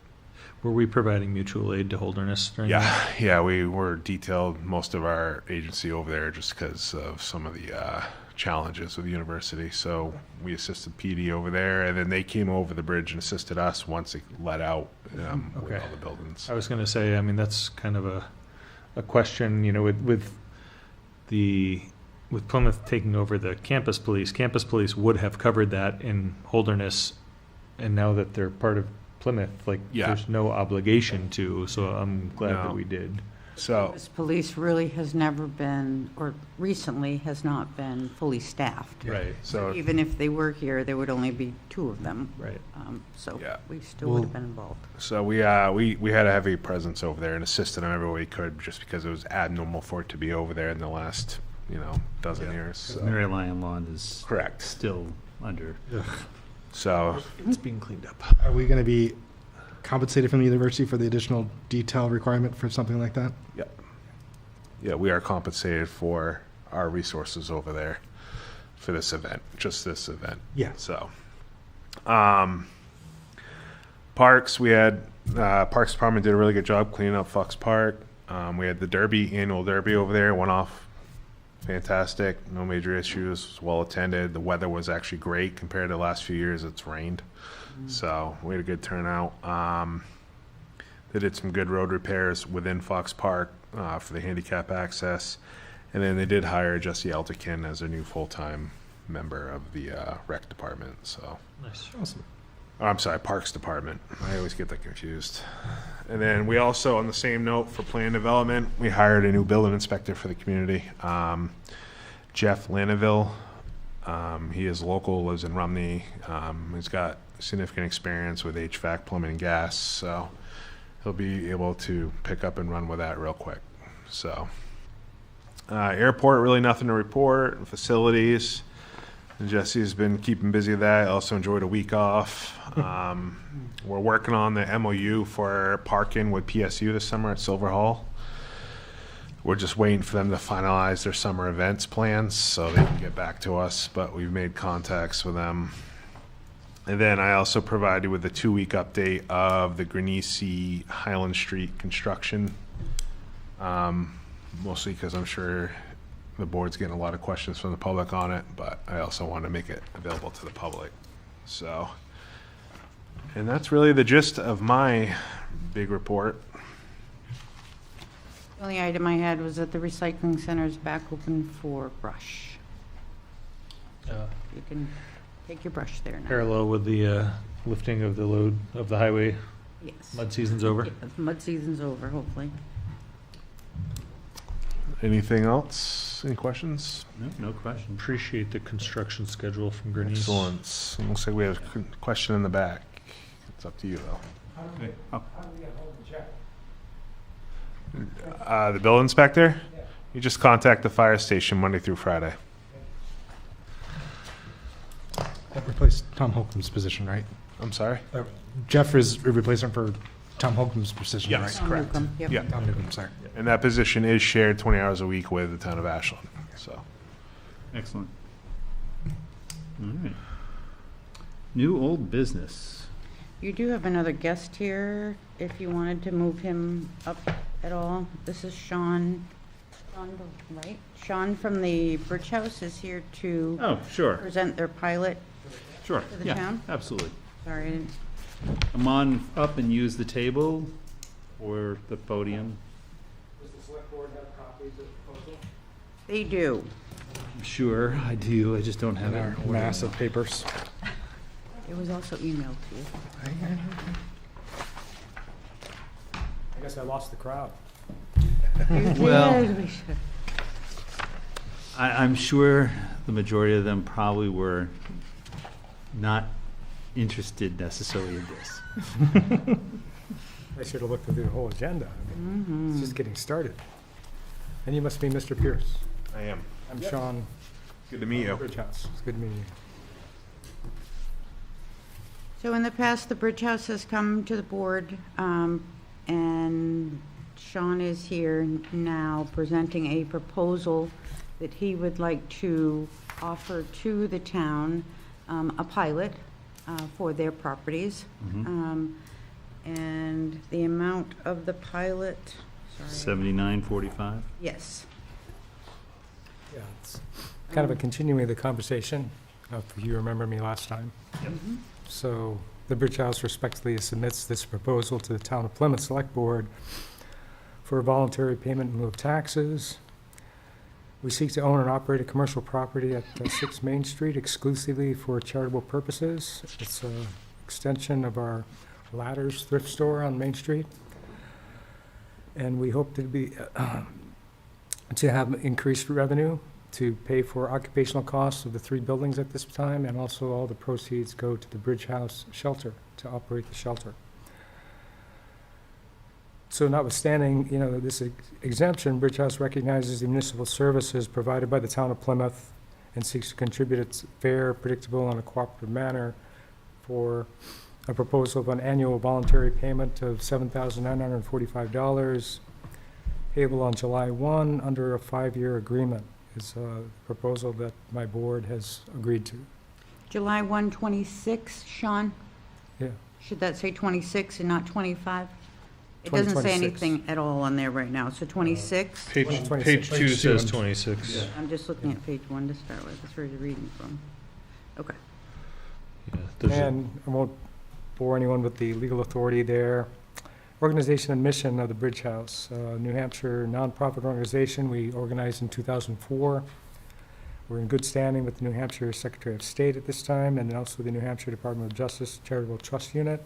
Were we providing mutual aid to Holderness during that? Yeah, we were detailed most of our agency over there just because of some of the challenges with the university. So we assisted PD over there, and then they came over the bridge and assisted us once it let out with all the buildings. I was going to say, I mean, that's kind of a question, you know, with Plymouth taking over the campus police would have covered that in Holderness, and now that they're part of Plymouth, there's no obligation to, so I'm glad that we did. So This police really has never been, or recently has not been fully staffed. Right. So Even if they were here, there would only be 2 of them. Right. So Yeah. we still would have been involved. So we had a heavy presence over there and assisted them every way we could, just because it was abnormal for it to be over there in the last dozen years. So. Mary Lion Lawn is Correct. still under. So It's being cleaned up. Are we going to be compensated from the university for the additional detail requirement for something like that? yeah, we are compensated for our resources over there for this event, just this event. Yeah. So, parks, we had Parks Department did a really good job cleaning up Fox Park. We had the annual derby over there, went off fantastic, no major issues, well attended. The weather was actually great compared to the last few years. It's rained, so we had a good turnout. They did some good road repairs within Fox Park for the handicap access, and then they did hire Jesse Eltikin as their new full-time member of the rec department. So Nice. Awesome. Oh, I'm sorry, Parks Department. I always get that confused. And then we also, on the same note, for plan development, we hired a new building inspector for the community, Jeff Lanaville. He is local, lives in Rumney. He's got significant experience with HVAC, plumbing, and gas, so he'll be able to pick up and run with that real quick. So, airport, really nothing to report. Facilities. Jesse's been keeping busy with that. I also enjoyed a week off. We're working on the MOU for parking with PSU this summer at Silver Hall. We're just waiting for them to finalize their summer events plans so they can get back to us, but we've made contacts with them. And then I also provided with a 2-week update of the Granisi Highland Street construction, mostly because I'm sure the board's getting a lot of questions from the public on it, but I also want to make it available to the public. So, and that's really the gist of my big report. The only item I had was that the recycling center is back open for brush. You can take your brush there now. Parallel with the lifting of the load of the highway. Yes. Mud season's over. Yeah, the mud season's over, hopefully. Anything else? Any questions? No question. Appreciate the construction schedule from Grenese. Excellent. Looks like we have a question in the back. It's up to you, though. The bill inspector? You just contact the fire station Monday through Friday. That replaced Tom Holcomb's position, right? I'm sorry? Jeff is a replacement for Tom Holcomb's position, Yes, right? correct. Newcomb, yep. Yeah. Tom Newcomb, sorry. And that position is shared 20 hours a week with the town of Ashland. So, Excellent. All right. New old business. You do have another guest here, if you wanted to move him up at all. This is Sean, right? Sean from the Bridge House is here to Oh, sure, present their pilot sure. to the Yeah, town. absolutely. Sorry, I didn't. Come on up and use the table or the podium. Does the select board have copies of the proposal? They do. Sure, I do. I just don't have Our it. massive papers. It was also emailed to you. I guess I lost the crowd. Well, Yes, we should. I'm sure the majority of them probably were not interested necessarily in this. I should have looked at the whole agenda. I mean, It's just getting started. And you must be Mr. Pierce. I am. I'm Sean. Good to meet you. Bridgehouse. It's good meeting you. So in the past, the Bridge House has come to the board, and Sean is here now presenting a proposal that he would like to offer to the town, a pilot for their properties. And the amount of the pilot, sorry. 79.45. Yes. Yeah, it's kind of a continuing of the conversation, if you remember me last time. So the Bridge House respectfully submits this proposal to the Town of Plymouth Select Board for a voluntary payment in lieu of taxes. We seek to own and operate a commercial property at 6 Main Street exclusively for charitable purposes. It's an extension of our Ladders thrift store on Main Street. And we hope to have increased revenue to pay for occupational costs of the 3 buildings at this time, and also all the proceeds go to the Bridge House shelter, to operate the shelter. So notwithstanding, this exemption, Bridge House recognizes the municipal services provided by the town of Plymouth and seeks to contribute its fair, predictable, and a cooperative manner for a proposal of an annual voluntary payment of $7,945 payable on July 1 under a 5-year agreement is a proposal that my board has agreed to. July 1, 26, Sean? Yeah. Should that say 26 and not 25? It doesn't say 2026. anything at all on there right now, so 26? Page 2 says 26. I'm just looking at page 1 to start with, that's where you're reading from. Okay. Yeah, there's a- And I won't bore anyone with the legal authority there. Organization and mission of the Bridge House, New Hampshire nonprofit organization. We organized in 2004. We're in good standing with the New Hampshire Secretary of State at this time, and also the New Hampshire Department of Justice Charitable Trust Unit.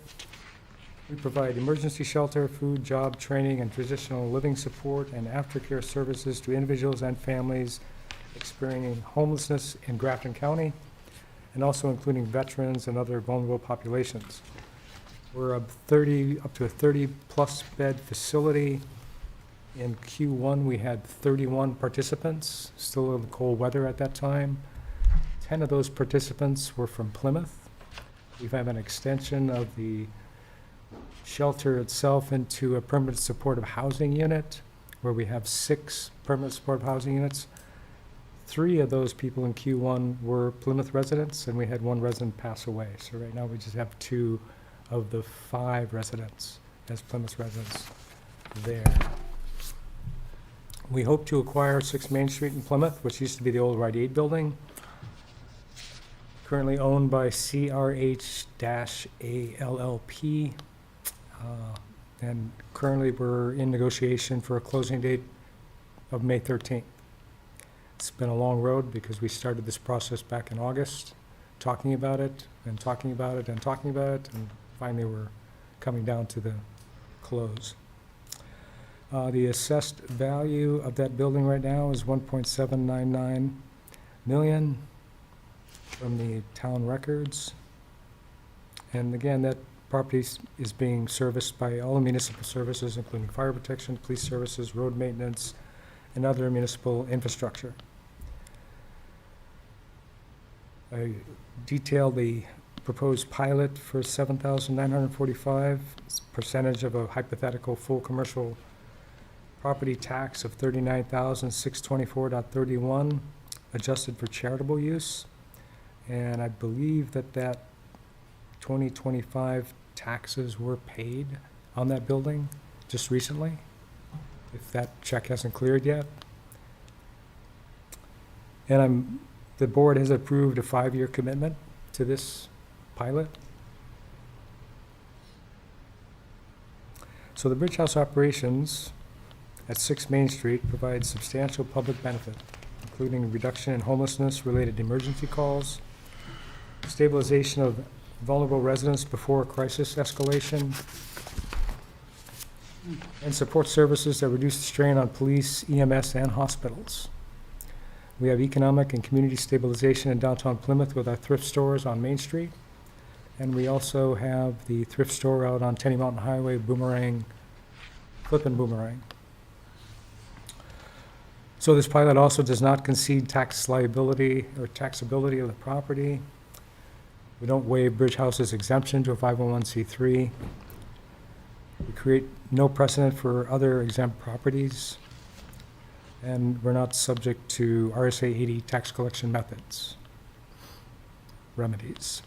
We provide emergency shelter, food, job training, and transitional living support and aftercare services to individuals and families experiencing homelessness in Grafton County, and also including veterans and other vulnerable populations. We're up to a 30-plus bed facility. In Q1, we had 31 participants, still in the cold weather at that time. 10 of those participants were from Plymouth. We have an extension of the shelter itself into a permanent supportive housing unit, where we have 6 permanent supportive housing units. 3 of those people in Q1 were Plymouth residents, and we had 1 resident pass away. So right now, we just have 2 of the 5 residents as Plymouth residents there. We hope to acquire 6 Main Street in Plymouth, which used to be the old Rite Aid building, currently owned by CRH-A LLP. And currently, we're in negotiation for a closing date of May 13th. It's been a long road because we started this process back in August, talking about it and talking about it and talking about it, and finally we're coming down to the close. The assessed value of that building right now is $1.799 million from the town records. And again, that property is being serviced by all the municipal services, including fire protection, police services, road maintenance, and other municipal infrastructure. I detailed the proposed pilot for $7,945, percentage of a hypothetical full commercial property tax of $39,624.31, adjusted for charitable use. And I believe that 2025 taxes were paid on that building just recently, if that check hasn't cleared yet. And the board has approved a 5-year commitment to this pilot. So the Bridge House operations at 6 Main Street provide substantial public benefit, including reduction in homelessness-related emergency calls, stabilization of vulnerable residents before crisis escalation, and support services that reduce the strain on police, EMS, and hospitals. We have economic and community stabilization in downtown Plymouth with our thrift stores on Main Street. And we also have the thrift store out on Tenny Mountain Highway, Boomerang, Flip and Boomerang. So this pilot also does not concede tax liability or taxability of the property. We don't waive Bridge House's exemption to a 501c3. We create no precedent for other exempt properties. And we're not subject to RSA 80 tax collection methods, remedies.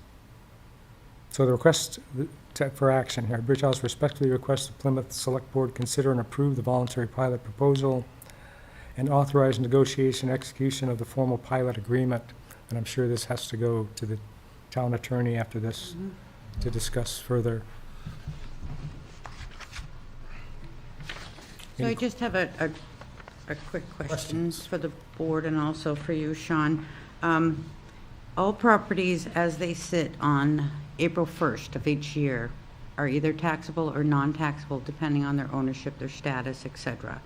So the request for action here, Bridge House respectfully requests the Plymouth Select Board consider and approve the voluntary pilot proposal and authorize negotiation and execution of the formal pilot agreement. And I'm sure this has to go to the town attorney after this to discuss further. So I just have a quick question for the board and also for you, Sean. All properties as they sit on April 1st of each year are either taxable or non-taxable depending on their ownership, their status, etc.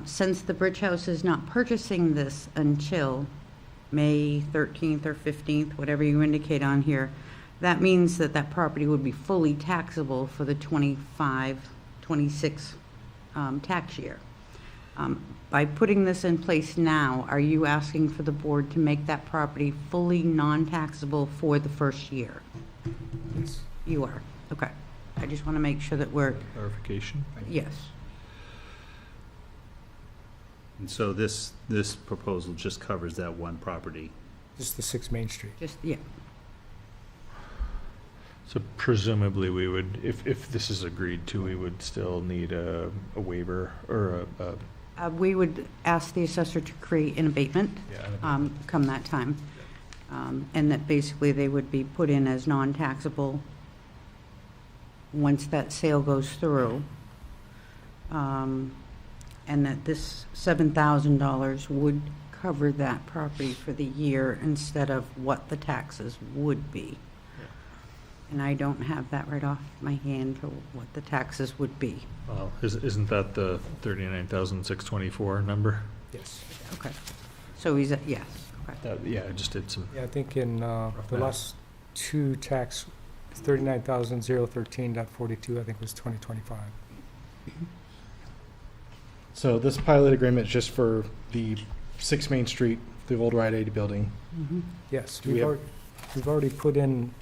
Since the Bridge House is not purchasing this until May 13th or 15th, whatever you indicate on here, that means that that property would be fully taxable for the 25-26 tax year. By putting this in place now, are you asking for the board to make that property fully non-taxable for the first year? Yes. You are, okay. I just want to make sure that we're, Clarification? yes. And so this proposal just covers that one property. Just the 6 Main Street. Just, yeah. So presumably we would, if this is agreed to, we would still need a waiver or We would ask the assessor to create an abatement come that time. And that basically they would be put in as non-taxable once that sale goes through. And that this $7,000 would cover that property for the year instead of what the taxes would be. And I don't have that right off my hand for what the taxes would be. well, isn't that the 39,624 number? Yes. Okay. So he's, yes, okay. Yeah, I just did some. Yeah, I think in the math. last 2 tax, 39,013.42, I think was 2025. So this pilot agreement is just for the 6 Main Street, the old Rite Aid building. Yes, Do we have- we've already put in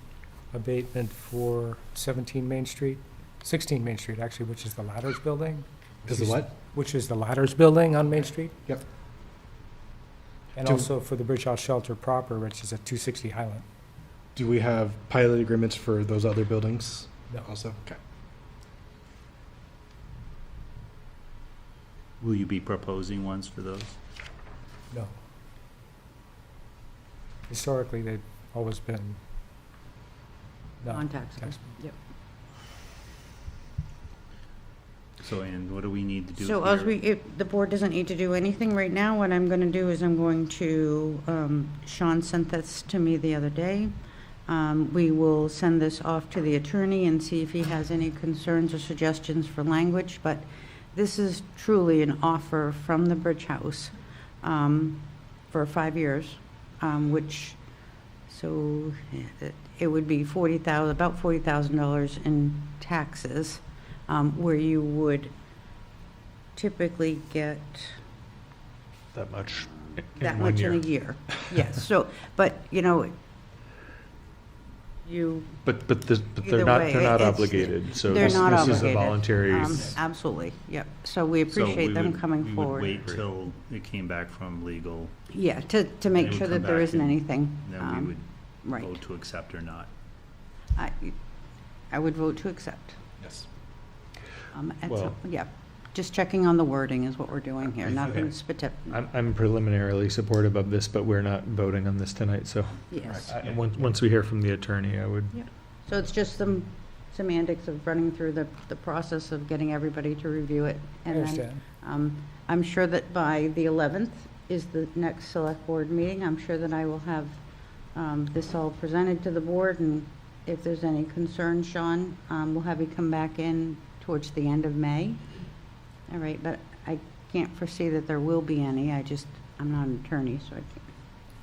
abatement for 17 Main Street, 16 Main Street, actually, which is the Ladders Building. Is the what? Which is the Ladders Building on Main Street. Yep. And Do- also for the Bridge House Shelter proper, which is at 260 Highland. Do we have pilot agreements for those other buildings No. also? Okay. Will you be proposing ones for those? No. Historically, they've always been Non-taxable. Yep. So, and what do we need to do So as here? if the board doesn't need to do anything right now, what I'm going to do is I'm going to, Sean sent this to me the other day. We will send this off to the attorney and see if he has any concerns or suggestions for language, but this is truly an offer from the Bridge House for 5 years, which, so it would be about $40,000 in taxes, where you would typically get That much that in 1 much year. in a year. Yes, so, but, you know, you, But Either they're not way, they're not it's- obligated. So they're this, not this obligated. is a voluntary. Absolutely, yep. So we So appreciate we them would- coming We forward. would wait till it came back from legal, Yeah, to They make would sure come that there back isn't and anything. then we would Right. vote to accept or not. I- I would vote to accept. Yes. Well- Yeah, just checking on the wording is what we're doing here, nothing Okay. specific. I'm preliminarily supportive of this, but we're not voting on this tonight, so Yes. once we hear from the attorney, I would, So it's just some semantics of running through the process of getting everybody to review it. I And then, understand. I'm sure that by the 11th is the next select board meeting. I'm sure that I will have this all presented to the board, and if there's any concern, Sean, we'll have you come back in towards the end of May. All right, but I can't foresee that there will be any. I'm not an attorney, so I can't.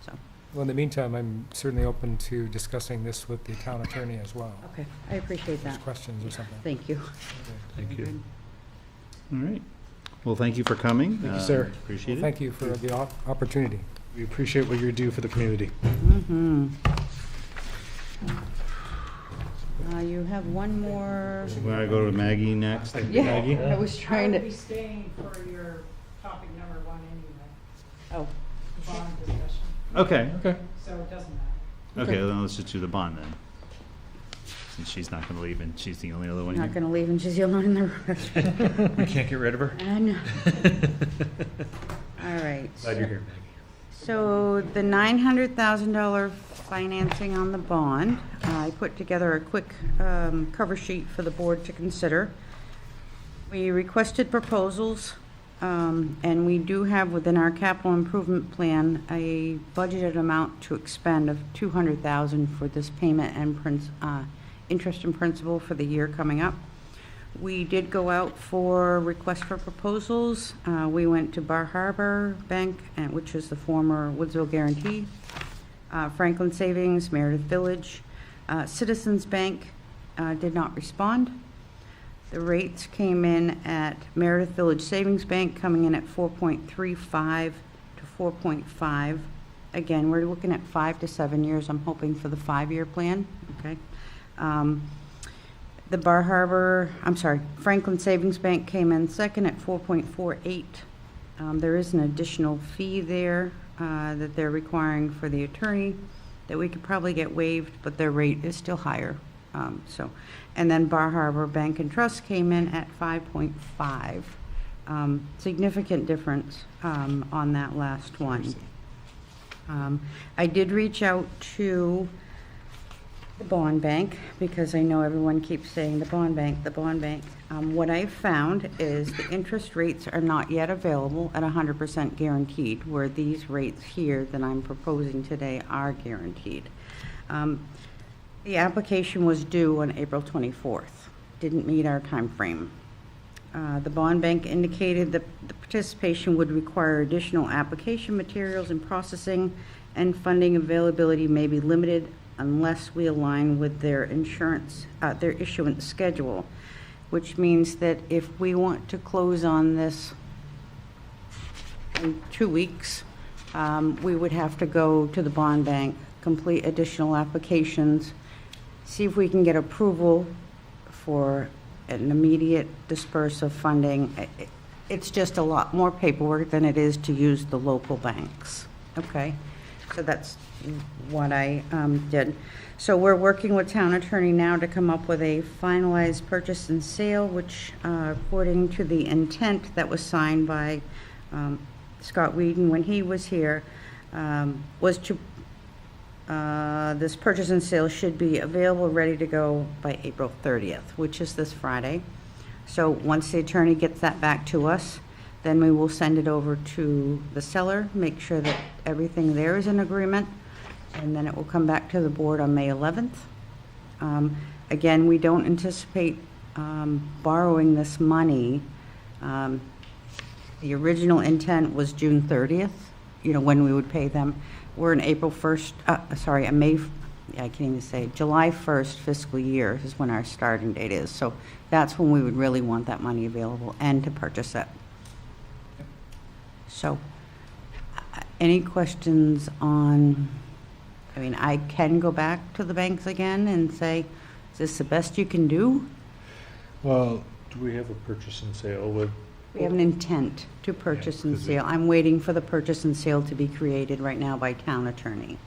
So, Well, in the meantime, I'm certainly open to discussing this with the town attorney as well. okay, I appreciate If there's that. questions or something. Thank you. thank you. All right. Well, thank you for coming. Thank you, sir. Appreciate it. Thank you for the opportunity. We appreciate what you do for the community. Mm-hmm. You have one more. Want to go to Maggie next? Yeah, Maggie? I was trying to. staying for your topic number 1 anyway, Oh, the bond discussion, Okay, so it doesn't matter. okay, then let's just do the bond then. Since she's not going to leave and she's the only other one not here. going to leave, and she's the only one in the room. We can't get rid of her? I know. All right. Glad you're here, Maggie. So the $900,000 financing on the bond, I put together a quick cover sheet for the board to consider. We requested proposals, and we do have within our capital improvement plan a budgeted amount to expend of $200,000 for this payment and interest and principal for the year coming up. We did go out for requests for proposals. We went to Bar Harbor Bank, which is the former Woodsville Guarantee, Franklin Savings, Meredith Village. Citizens Bank did not respond. The rates came in at Meredith Village Savings Bank coming in at 4.35 to 4.5. Again, we're looking at 5 to 7 years. I'm hoping for the 5-year plan, okay? The Franklin Savings Bank came in second at 4.48. There is an additional fee there that they're requiring for the attorney that we could probably get waived, but their rate is still higher. And then Bar Harbor Bank and Trust came in at 5.5. Significant difference on that last one. I did reach out to the bond bank, because I know everyone keeps saying the bond bank, the bond bank. What I've found is the interest rates are not yet available at 100% guaranteed, where these rates here that I'm proposing today are guaranteed. The application was due on April 24th, didn't meet our time frame. The bond bank indicated that the participation would require additional application materials and processing, and funding availability may be limited unless we align with their their issuance schedule, which means that if we want to close on this in 2 weeks, we would have to go to the bond bank, complete additional applications, see if we can get approval for an immediate disperse of funding. It's just a lot more paperwork than it is to use the local banks, okay? So that's what I did. So we're working with town attorney now to come up with a finalized purchase and sale, which according to the intent that was signed by Scott Whedon when he was here, was to, this purchase and sale should be available, ready to go by April 30th, which is this Friday. So once the attorney gets that back to us, then we will send it over to the seller, make sure that everything there is in agreement, and then it will come back to the board on May 11th. Again, we don't anticipate borrowing this money. The original intent was June 30th, when we would pay them. We're in April 1st, I can't even say, July 1st fiscal year is when our starting date is. So that's when we would really want that money available and to purchase it. So, any questions on, I can go back to the banks again and say, is this the best you can do? Well, do we have a purchase and sale with? We have an intent to purchase and sale. I'm waiting for the purchase and sale to be created right now by town attorney.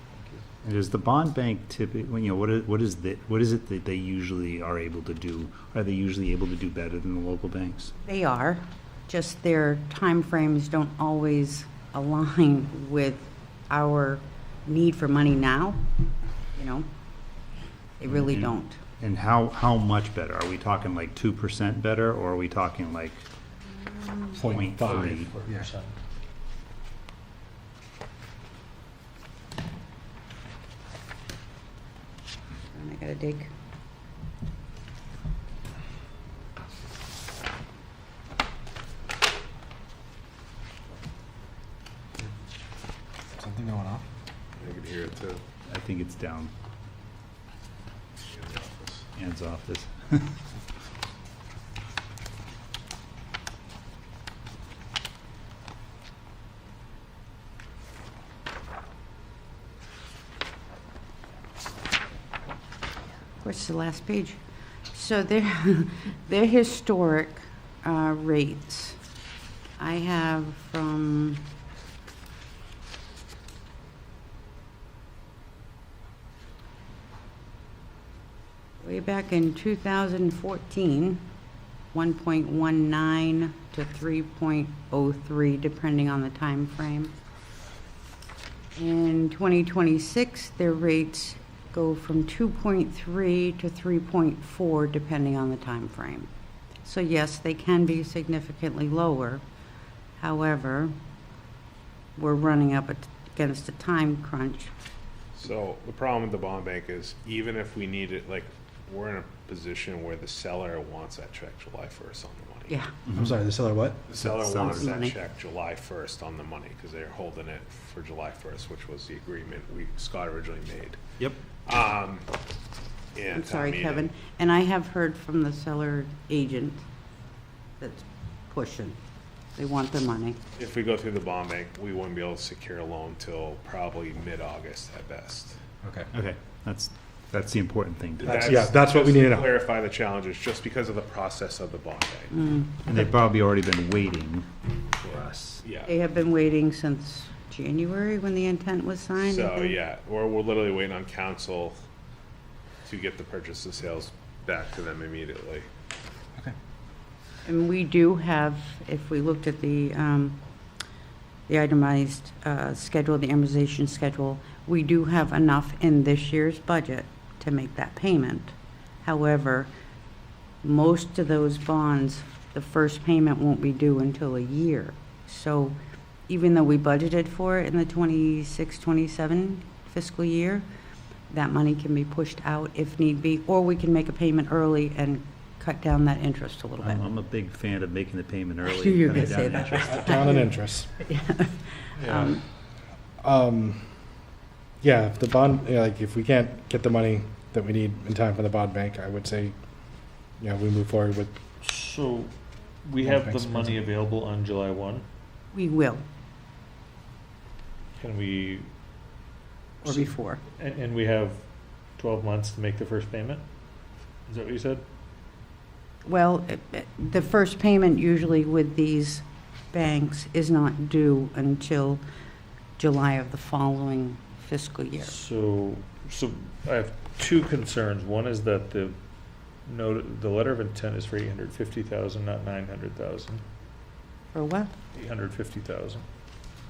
And is the bond bank typically, you know, what is it that they usually are able to do? Are they usually able to do better than the local banks? They are, just their timeframes don't always align with our need for money now, you know? They really don't. And how much better? Are we talking like 2% better, or are we talking like 0.3? Yeah. And I gotta dig. Something going on? I can hear it too. I think it's down. Anne's office. What's the last page? So their historic rates, I have from way back in 2014, 1.19 to 3.03, depending on the time frame. In 2026, their rates go from 2.3 to 3.4, depending on the time frame. So yes, they can be significantly lower. However, we're running up against a time crunch. So the problem with the bond bank is even if we need it, like, we're in a position where the seller wants that check July 1st on the money. Yeah. I'm sorry, the seller what? The seller wants that Money. check July 1st on the money because they're holding it for July 1st, which was the agreement Scott originally made. Yep. I'm sorry, Kevin. And I have heard from the seller agent that's pushing. They want their money. If we go through the bond bank, we wouldn't be able to secure a loan till probably mid-August at best. Okay, that's the important thing. That's what we need to know. Clarify the challenges, just because of the process of the bond bank. And they've probably already been waiting for us. Yeah. They have been waiting since January when the intent was signed. I So, think. yeah, we're literally waiting on council to get the purchase and sales back to them immediately. And we do have, if we looked at the itemized schedule, the amortization schedule, we do have enough in this year's budget to make that payment. However, most of those bonds, the first payment won't be due until a year. So even though we budgeted for it in the 26-27 fiscal year, that money can be pushed out if need be, or we can make a payment early and cut down that interest a little bit. I'm a big fan of making the payment early. knew you were cutting gonna say down that. interest. Down in interest. Yeah. Yeah, if the bond, like, if we can't get the money that we need in time for the bond bank, I would say, yeah, we move forward with, So we Yeah, have the thanks, money available on July 1. We will, Can we, or before. and we have 12 months to make the first payment? Is that what you said? Well, the first payment usually with these banks is not due until July of the following fiscal year. So I have two concerns. One is that the letter of intent is for 850,000, not 900,000. For what? 850,000.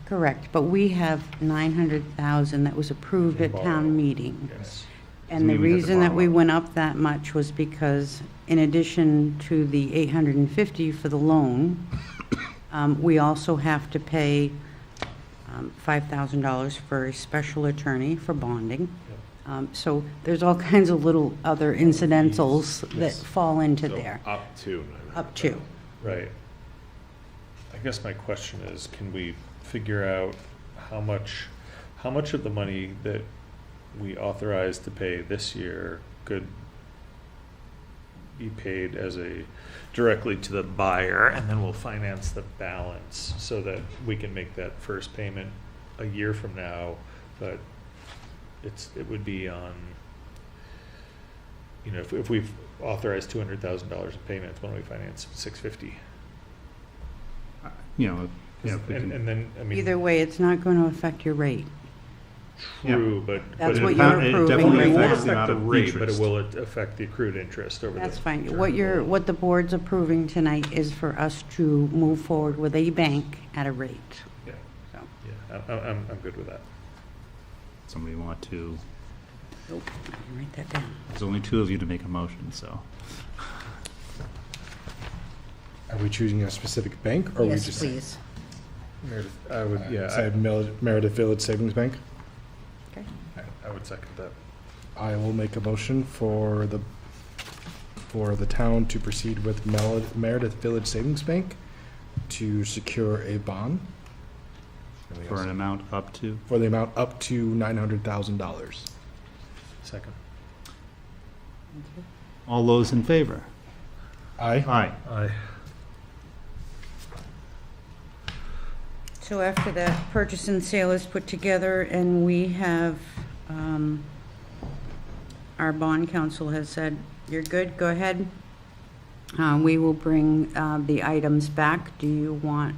Correct, but we have 900,000 that was approved at town meeting. Yes. And the mean we have to reason that we borrow. went up that much was because in addition to the 850 for the loan, we also have to pay $5,000 for a special attorney for bonding. So there's all kinds of little other incidentals that fall into So there, Up to. up to. Right. I guess my question is, can we figure out how much of the money that we authorized to pay this year could be paid directly to the buyer, and then we'll finance the balance so that we can make that first payment a year from now, but it would be on, if we've authorized $200,000 in payments, when we finance 650. You know, if we can- And then, I mean. Either way, it's not going to affect your rate. True, but. That's but what it- you're it approving definitely right It won't affects the now. affect the amount of rate, but it interest. will affect the accrued interest over the. That's fine. term. What the board's approving tonight is for us to move forward with a bank at a rate. Yeah. So, Yeah, I'm good with that. Somebody want to, nope, I can write that down. there's only two of you to make a motion, so. Are we choosing a specific bank, or are we Yes, just please. Meredith, I would, yeah, say Meredith Village Savings Bank? Okay. I would second that. I will make a motion for the town to proceed with Meredith Village Savings Bank to secure a bond For an amount up to? for the amount up to $900,000. Second. All those in favor? Aye. Aye. Aye. So after that purchase and sale is put together and we have, our bond counsel has said, you're good, go ahead. We will bring the items back. Do you want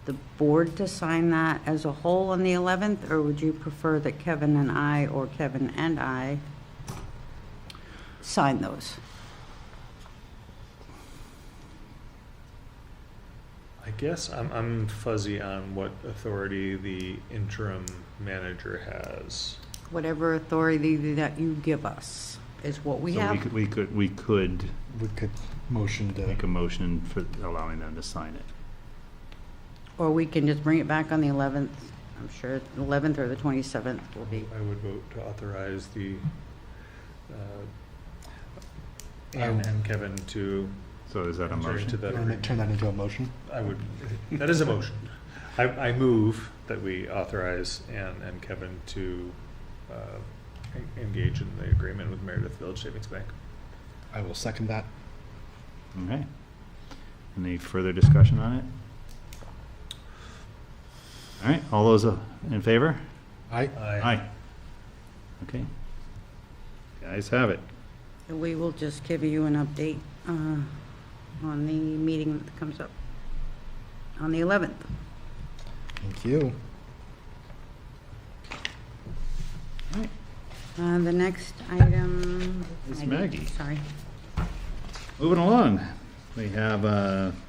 the board to sign that as a whole on the 11th? Or would you prefer that Kevin and I, or Kevin and I, sign those? I guess I'm fuzzy on what authority the interim manager has. Whatever authority that you give us is what we So have. we could We could motion to, make a motion for allowing them to sign it. Or we can just bring it back on the 11th. I'm sure the 11th or the 27th will be. I would vote to authorize the, Ann and Kevin to. So is that a enter into motion? that turn agreement. that into a motion? I would, that is a motion. I move that we authorize Ann and Kevin to engage in the agreement with Meredith Village Savings Bank. I will second that. Okay. Any further discussion on it? All right, all those in favor? Aye. Aye. Okay. Guys have it. We will just give you an update on the meeting that comes up on the 11th. Thank you. The next item. It's Maggie. Sorry. Moving along, we have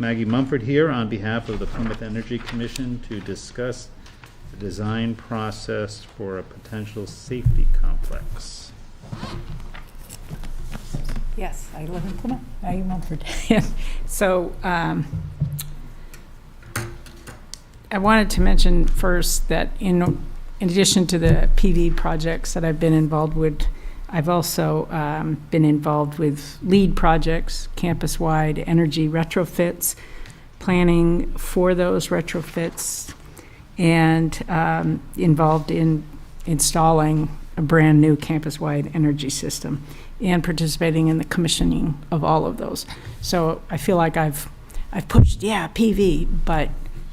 Maggie Mumford here on behalf of the Plymouth Energy Commission to discuss the design process for a potential safety complex. Yes, I live in Plymouth, Maggie Mumford. So I wanted to mention first that in addition to the PV projects that I've been involved with, I've also been involved with LEED projects, campus-wide energy retrofits, planning for those retrofits, and involved in installing a brand-new campus-wide energy system and participating in the commissioning of all of those. So I feel like I've pushed, PV, but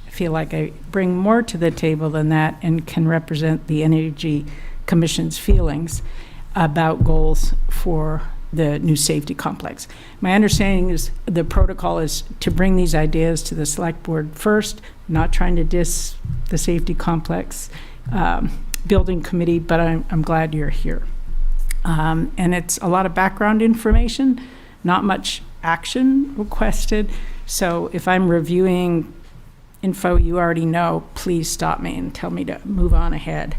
I feel like I bring more to the table than that and can represent the Energy Commission's feelings about goals for the new safety complex. My understanding is the protocol is to bring these ideas to the select board first, not trying to diss the safety complex building committee, but I'm glad you're here. And it's a lot of background information, not much action requested. So if I'm reviewing info you already know, please stop me and tell me to move on ahead.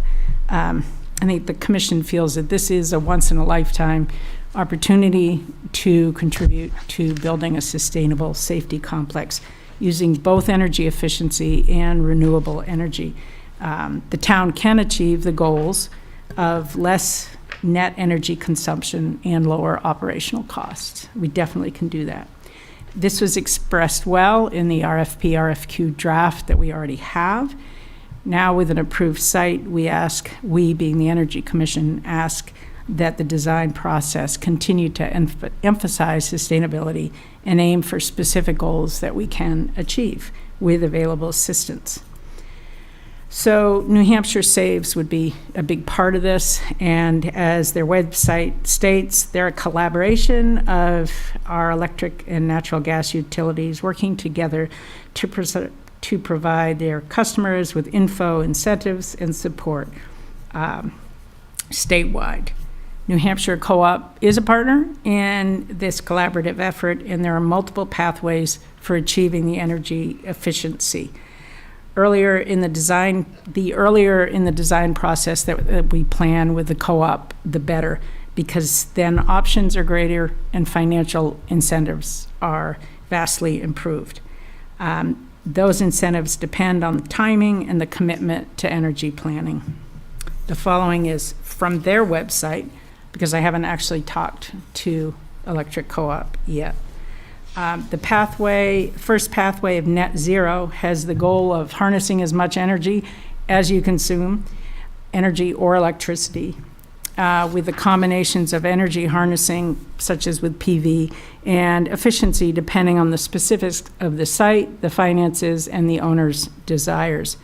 I think the commission feels that this is a once-in-a-lifetime opportunity to contribute to building a sustainable safety complex using both energy efficiency and renewable energy. The town can achieve the goals of less net energy consumption and lower operational costs. We definitely can do that. This was expressed well in the RFQ draft that we already have. Now with an approved site, we being the Energy Commission, ask that the design process continue to emphasize sustainability and aim for specific goals that we can achieve with available assistance. So New Hampshire Saves would be a big part of this, and as their website states, they're a collaboration of our electric and natural gas utilities working together to provide their customers with info, incentives, and support statewide. New Hampshire Co-op is a partner in this collaborative effort, and there are multiple pathways for achieving the energy efficiency. Earlier in the design process that we plan with the co-op, the better, because then options are greater and financial incentives are vastly improved. Those incentives depend on the timing and the commitment to energy planning. The following is from their website, because I haven't actually talked to Electric Co-op yet. The first pathway of net zero has the goal of harnessing as much energy as you consume, energy or electricity, with the combinations of energy harnessing, such as with PV, and efficiency depending on the specifics of the site, the finances, and the owner's desires.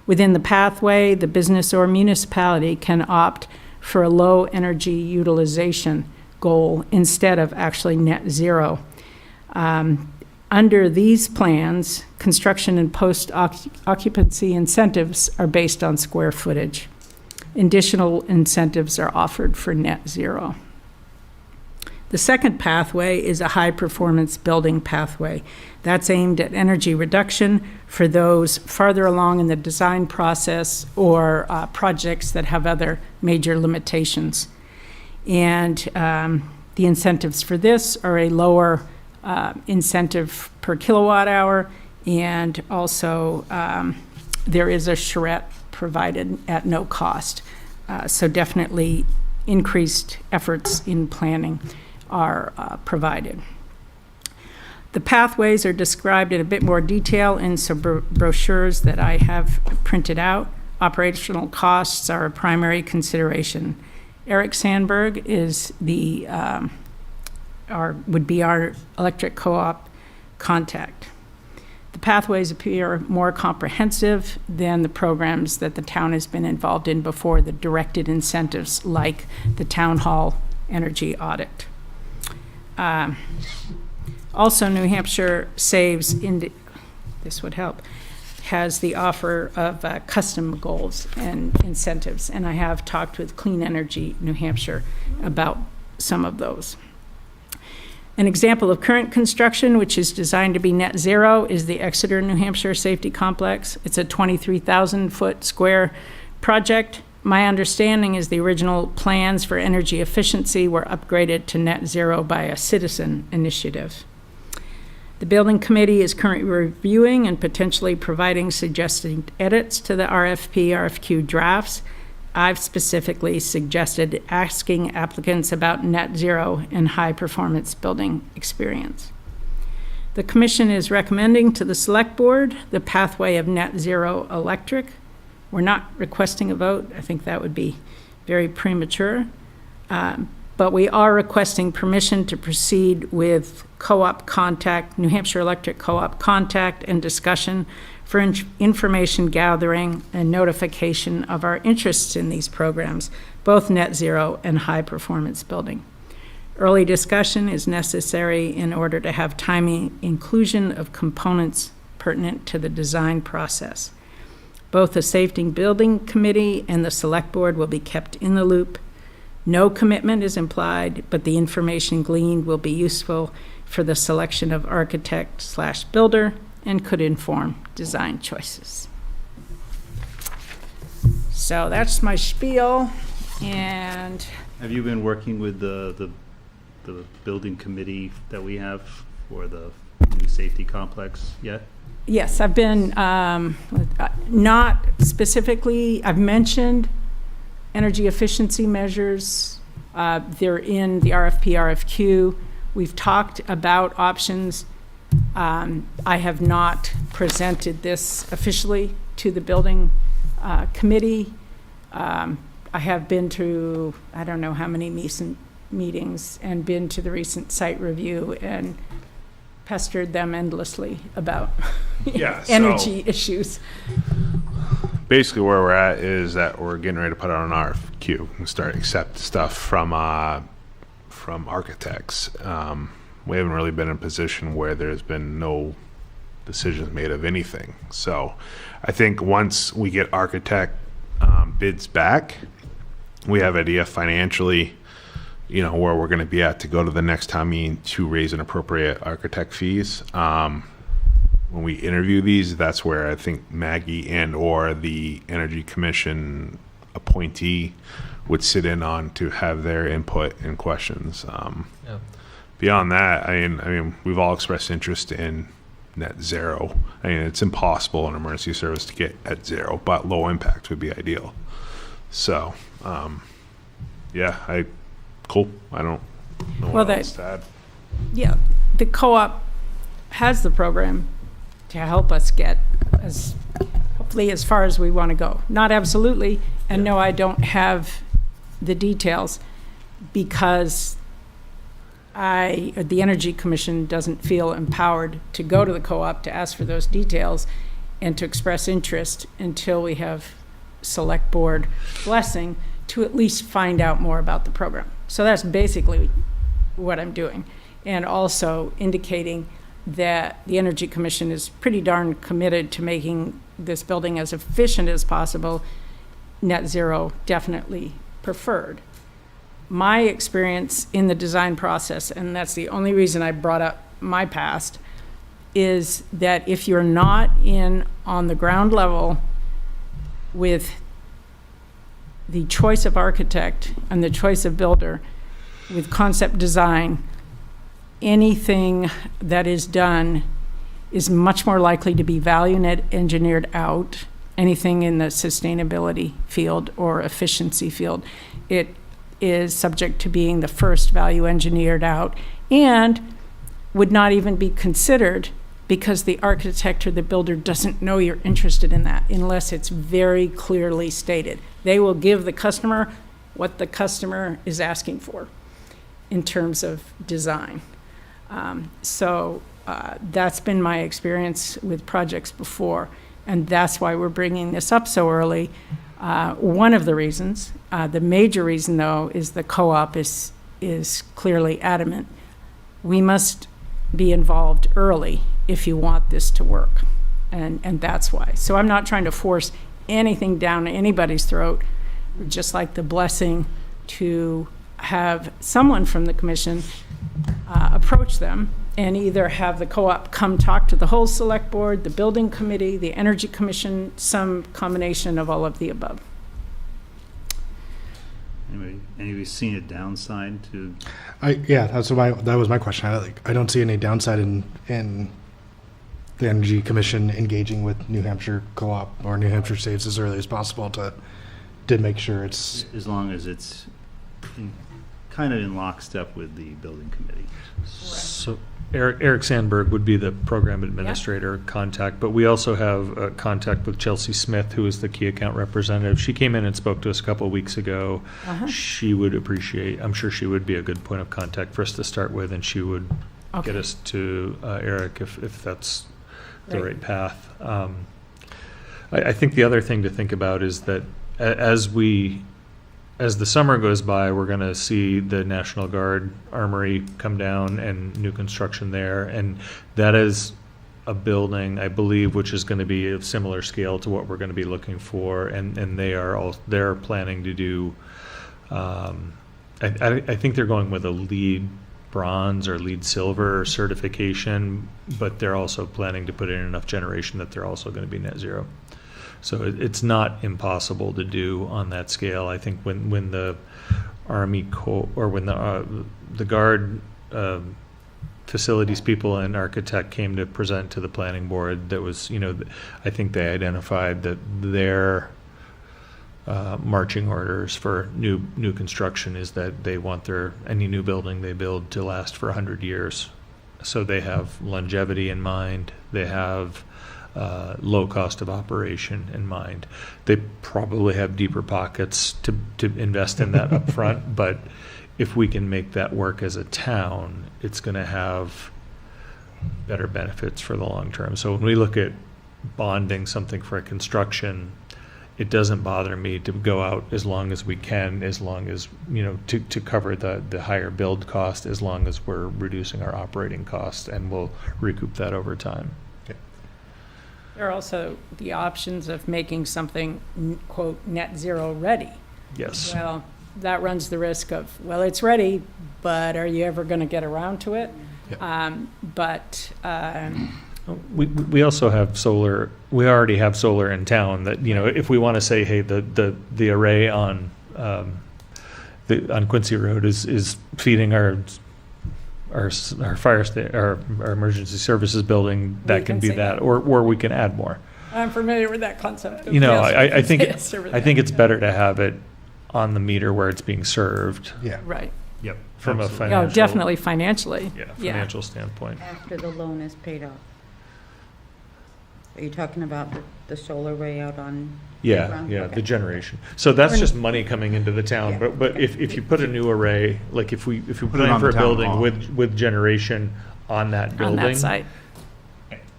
Within the pathway, the business or municipality can opt for a low energy utilization goal instead of actually net zero. Under these plans, construction and post-occupancy incentives are based on square footage. Additional incentives are offered for net zero. The second pathway is a high-performance building pathway. That's aimed at energy reduction for those farther along in the design process or projects that have other major limitations. And the incentives for this are a lower incentive per kilowatt hour, and also there is a charrette provided at no cost. So definitely increased efforts in planning are provided. The pathways are described in a bit more detail in some brochures that I have printed out. Operational costs are a primary consideration. Eric Sandberg is would be our Electric Co-op contact. The pathways appear more comprehensive than the programs that the town has been involved in before, the directed incentives like the town hall energy audit. Also, New Hampshire Saves, this would help, has the offer of custom goals and incentives, and I have talked with Clean Energy New Hampshire about some of those. An example of current construction, which is designed to be net zero, is the Exeter, New Hampshire Safety Complex. It's a 23,000-foot square project. My understanding is the original plans for energy efficiency were upgraded to net zero by a citizen initiative. The building committee is currently reviewing and potentially providing suggested edits to the RFQ drafts. I've specifically suggested asking applicants about net zero and high performance building experience. The commission is recommending to the select board the pathway of net zero electric. We're not requesting a vote. I think that would be very premature. But we are requesting permission to proceed with co-op contact, New Hampshire Electric Co-op contact and discussion for information gathering and notification of our interests in these programs, both net zero and high performance building. Early discussion is necessary in order to have timely inclusion of components pertinent to the design process. Both the Safety Building Committee and the Select Board will be kept in the loop. No commitment is implied, but the information gleaned will be useful for the selection of architect/builder and could inform design choices. So that's my spiel. And have you been working with the building committee that we have for the new safety complex yet? Yes, I've been, not specifically, I've mentioned energy efficiency measures. They're in the RFQ. We've talked about options. I have not presented this officially to the building committee. I have been to, I don't know how many meetings and been to the recent site review and pestered them endlessly about energy issues. Basically where we're at is that we're getting ready to put out an RFQ and start accept stuff from architects. We haven't really been in a position where there's been no decisions made of anything. So I think once we get architect bids back we have idea financially, where we're going to be at to go to the next town meeting to raise and appropriate architect fees. When we interview these, that's where I think Maggie and or the Energy Commission appointee would sit in on to have their input and questions. Yeah. Beyond that, I mean, we've all expressed interest in net zero. I mean, it's impossible in emergency service to get at zero, but low impact would be ideal. So, yeah, cool. I don't know what else to add. Yeah, the co-op has the program to help us get hopefully as far as we want to go. Not absolutely, and no, I don't have the details because the Energy Commission doesn't feel empowered to go to the co-op to ask for those details and to express interest until we have select board blessing to at least find out more about the program. So that's basically what I'm doing. And also indicating that the Energy Commission is pretty darn committed to making this building as efficient as possible. Net zero definitely preferred. My experience in the design process, and that's the only reason I brought up my past, is that if you're not in on the ground level with the choice of architect and the choice of builder with concept design, anything that is done is much more likely to be value net engineered out, anything in the sustainability field or efficiency field. It is subject to being the first value engineered out and would not even be considered because the architect or the builder doesn't know you're interested in that unless it's very clearly stated. They will give the customer what the customer is asking for in terms of design. That's been my experience with projects before, and that's why we're bringing this up so early. One of the reasons, the major reason though, is the co-op is clearly adamant. We must be involved early if you want this to work, and that's why. So I'm not trying to force anything down anybody's throat, just like the blessing to have someone from the commission approach them and either have the co-op come talk to the whole select board, the building committee, the Energy Commission, some combination of all of the above. Anybody of you seen a downside to? Yeah, that was my question. I don't see any downside in the Energy Commission engaging with New Hampshire Co-op or New Hampshire Saves as early as possible to make sure it's, as long as it's kind of in lockstep with the building committee. So Eric Sandberg would be the program administrator contact, but we also have a contact with Chelsea Smith, who is the key account representative. She came in and spoke to us a couple of weeks ago. She would appreciate, I'm sure she would be a good point of contact for us to start with, and she would get us to Eric if that's the right path. I think the other thing to think about is that as the summer goes by, we're going to see the National Guard Armory come down and new construction there. And that is a building, I believe, which is going to be of similar scale to what we're going to be looking for. And they're planning to do, I think they're going with a LEED bronze or LEED silver certification, but they're also planning to put in enough generation that they're also going to be net zero. So it's not impossible to do on that scale. I think when the Army Corps or when the Guard facilities people and architect came to present to the planning board, that was, I think they identified that their marching orders for new construction is that they want any new building they build to last for 100 years. So they have longevity in mind. They have low cost of operation in mind. They probably have deeper pockets to invest in that up front, but if we can make that work as a town, it's going to have better benefits for the long term. So when we look at bonding something for a construction, it doesn't bother me to go out as long as we can, as long as, to cover the higher build cost, as long as we're reducing our operating costs, and we'll recoup that over time. There are also the options of making something, quote, net zero ready. Yes. Well, that runs the risk of, well, it's ready, but are you ever going to get around to it? We also have solar. We already have solar in town. That if we want to say, hey, the array on on Quincy Road is feeding our fire our emergency services building. That can be that, or we can add more. I'm familiar with that concept. I think it's better to have it on the meter where it's being served. Yeah. Right. Yep. From a Oh, financial. definitely financially. Yeah, financial standpoint. After the loan is paid off. Are you talking about the solar array out on? Yeah, Playground? yeah, Okay. the generation. So that's just money coming into the town. Yeah. But if you put a new array, like if we put it in on for a the town building hall. with generation on that building, On that site.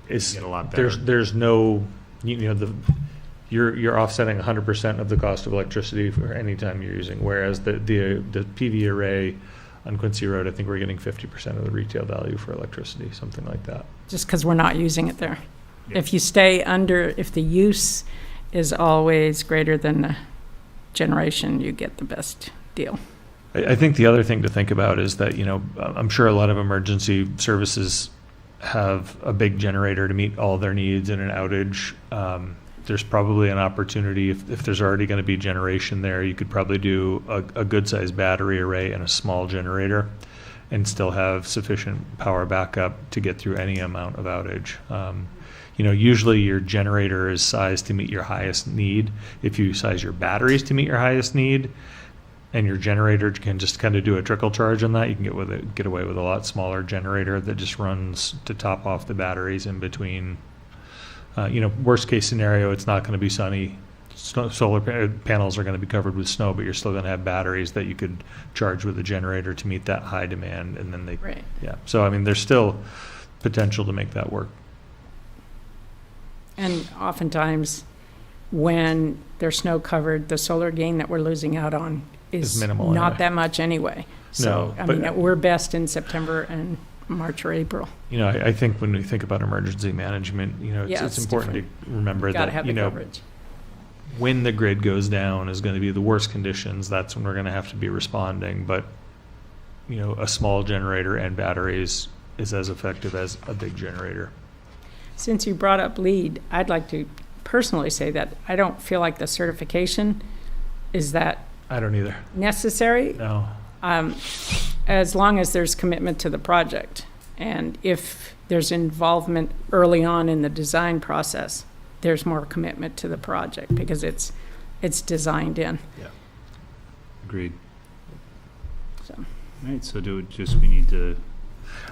it's Get a lot better. there's no you're offsetting 100% of the cost of electricity for any time you're using. Whereas the PV array on Quincy Road, I think we're getting 50% of the retail value for electricity, something like that. Just because we're not using it there. If you stay under, if the use is always greater than the generation, you get the best deal. I think the other thing to think about is that, I'm sure a lot of emergency services have a big generator to meet all their needs in an outage. There's probably an opportunity, if there's already going to be generation there, you could probably do a good-sized battery array and a small generator and still have sufficient power backup to get through any amount of outage. Usually your generator is sized to meet your highest need. If you size your batteries to meet your highest need, and your generator can just kind of do a trickle charge on that, you can get away with a lot smaller generator that just runs to top off the batteries in between. Worst case scenario, it's not going to be sunny. Solar panels are going to be covered with snow, but you're still going to have batteries that you could charge with a generator to meet that high demand, and then Right. yeah. So there's still potential to make that work. And oftentimes, when they're snow covered, the solar gain that we're losing out on is minimal not anyway. that much anyway. So, No, but- we're best in September and March or April. I think when we think about emergency management, Yeah, it's it's important to remember Got to that, have the coverage. when the grid goes down is going to be the worst conditions. That's when we're going to have to be responding. But, a small generator and batteries is as effective as a big generator. Since you brought up LEED, I'd like to personally say that I don't feel like the certification is that I don't either. necessary. No. As long as there's commitment to the project. And if there's involvement early on in the design process, there's more commitment to the project because it's designed in. Yeah. Agreed. So. All right, so we need to,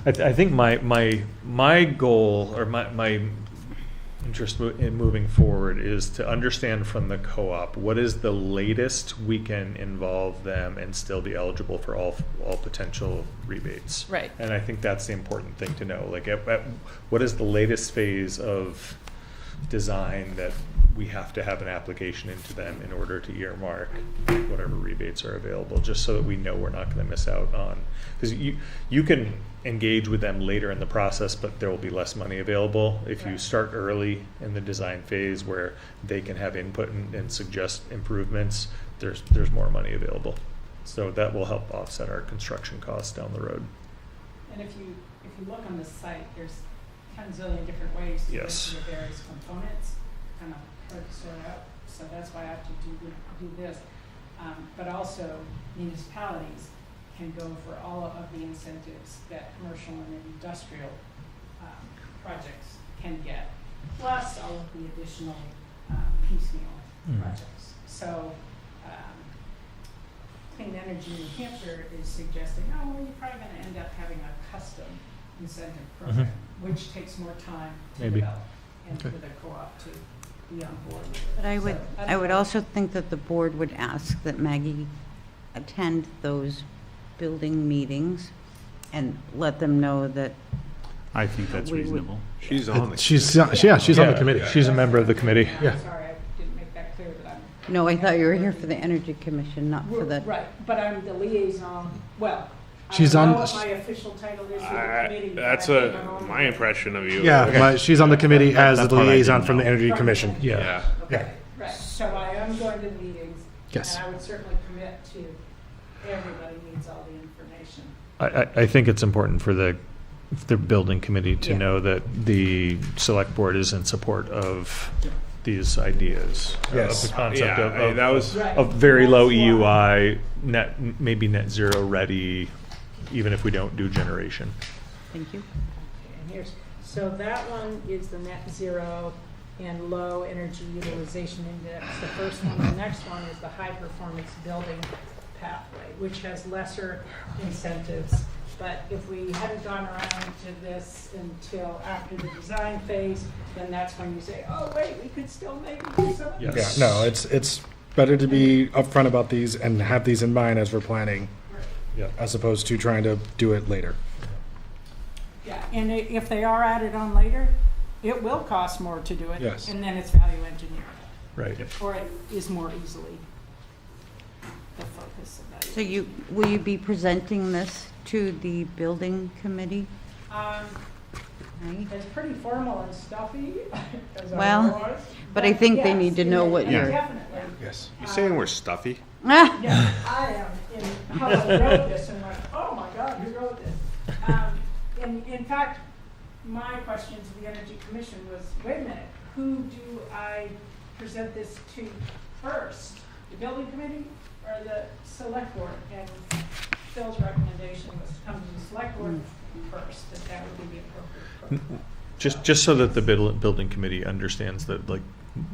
I think my goal or my interest in moving forward is to understand from the co-op what is the latest we can involve them and still be eligible for all potential rebates. Right. And I think that's the important thing to know. Like, what is the latest phase of design that we have to have an application into them in order to earmark whatever rebates are available, just so that we know we're not going to miss out on. Because you can engage with them later in the process, but there will be less money available. If you start early in the design phase where they can have input and suggest improvements, there's more money available. So that will help offset our construction costs down the road. And if you look on the site, there's 10 zillion different ways to Yes. get to the various components, kind of hard to sort out. So that's why I have to do this. But also municipalities can go for all of the incentives that commercial and industrial projects can get, plus all of the additional piecemeal projects. So Clean Energy New Hampshire is suggesting, well, you're probably going to end up having a custom incentive program, which takes more time to Maybe. develop, and for the co-op to be on board with it. But I So, would know. also think that the board would ask that Maggie attend those building meetings and let them know that I think that's We would- reasonable. She's on the. She's on the committee. She's a member of the committee. Yeah. Sorry, I didn't make that clear, but I'm. No, I thought you were here for the Energy Commission, not for the, Right, but I'm the liaison, well, I She's don't know on- what my official title is for the committee. but That's I think I'm on my the- impression of you. Yeah, she's on the committee as That's the what I liaison didn't from the know. Energy Commission. Yeah. Yeah. Okay, right, so I am going to the meetings. Yes. And I would certainly commit to everybody needs all the information. I think it's important for the building committee to Yeah. know that the select board is in support of these ideas. Yes. Of the concept Yeah, of that was- Right. of very low That's why. EUI, maybe net zero ready, even if we don't do generation. Thank you. And here's, so that one is the net zero and low energy utilization index. The first one, the next one is the high performance building pathway, which has lesser incentives. But if we hadn't gone around to this until after the design phase, then that's when you say, oh, wait, we could still maybe do something. Yes. Yeah, no, it's better to be upfront about these and have these in mind as we're planning, Yeah. as opposed to trying to do it later. Yeah, and if they are added on later, it will cost more to do it. Yes. And then it's value engineered, Right. or it is more easily the focus of that. So will you be presenting this to the building committee? It's pretty formal and stuffy, as I Well, was. but I think they yes, need to know what yeah, you're. Definitely. Yes. You saying we're stuffy? Yeah, I am, in how I wrote this, and like, oh my God, who wrote this? In fact, my question to the Energy Commission was, wait a minute, who do I present this to first? The building committee or the select board? And Phil's recommendation was to come to the select board first, that would be the appropriate protocol. Just so that the building committee understands that, like,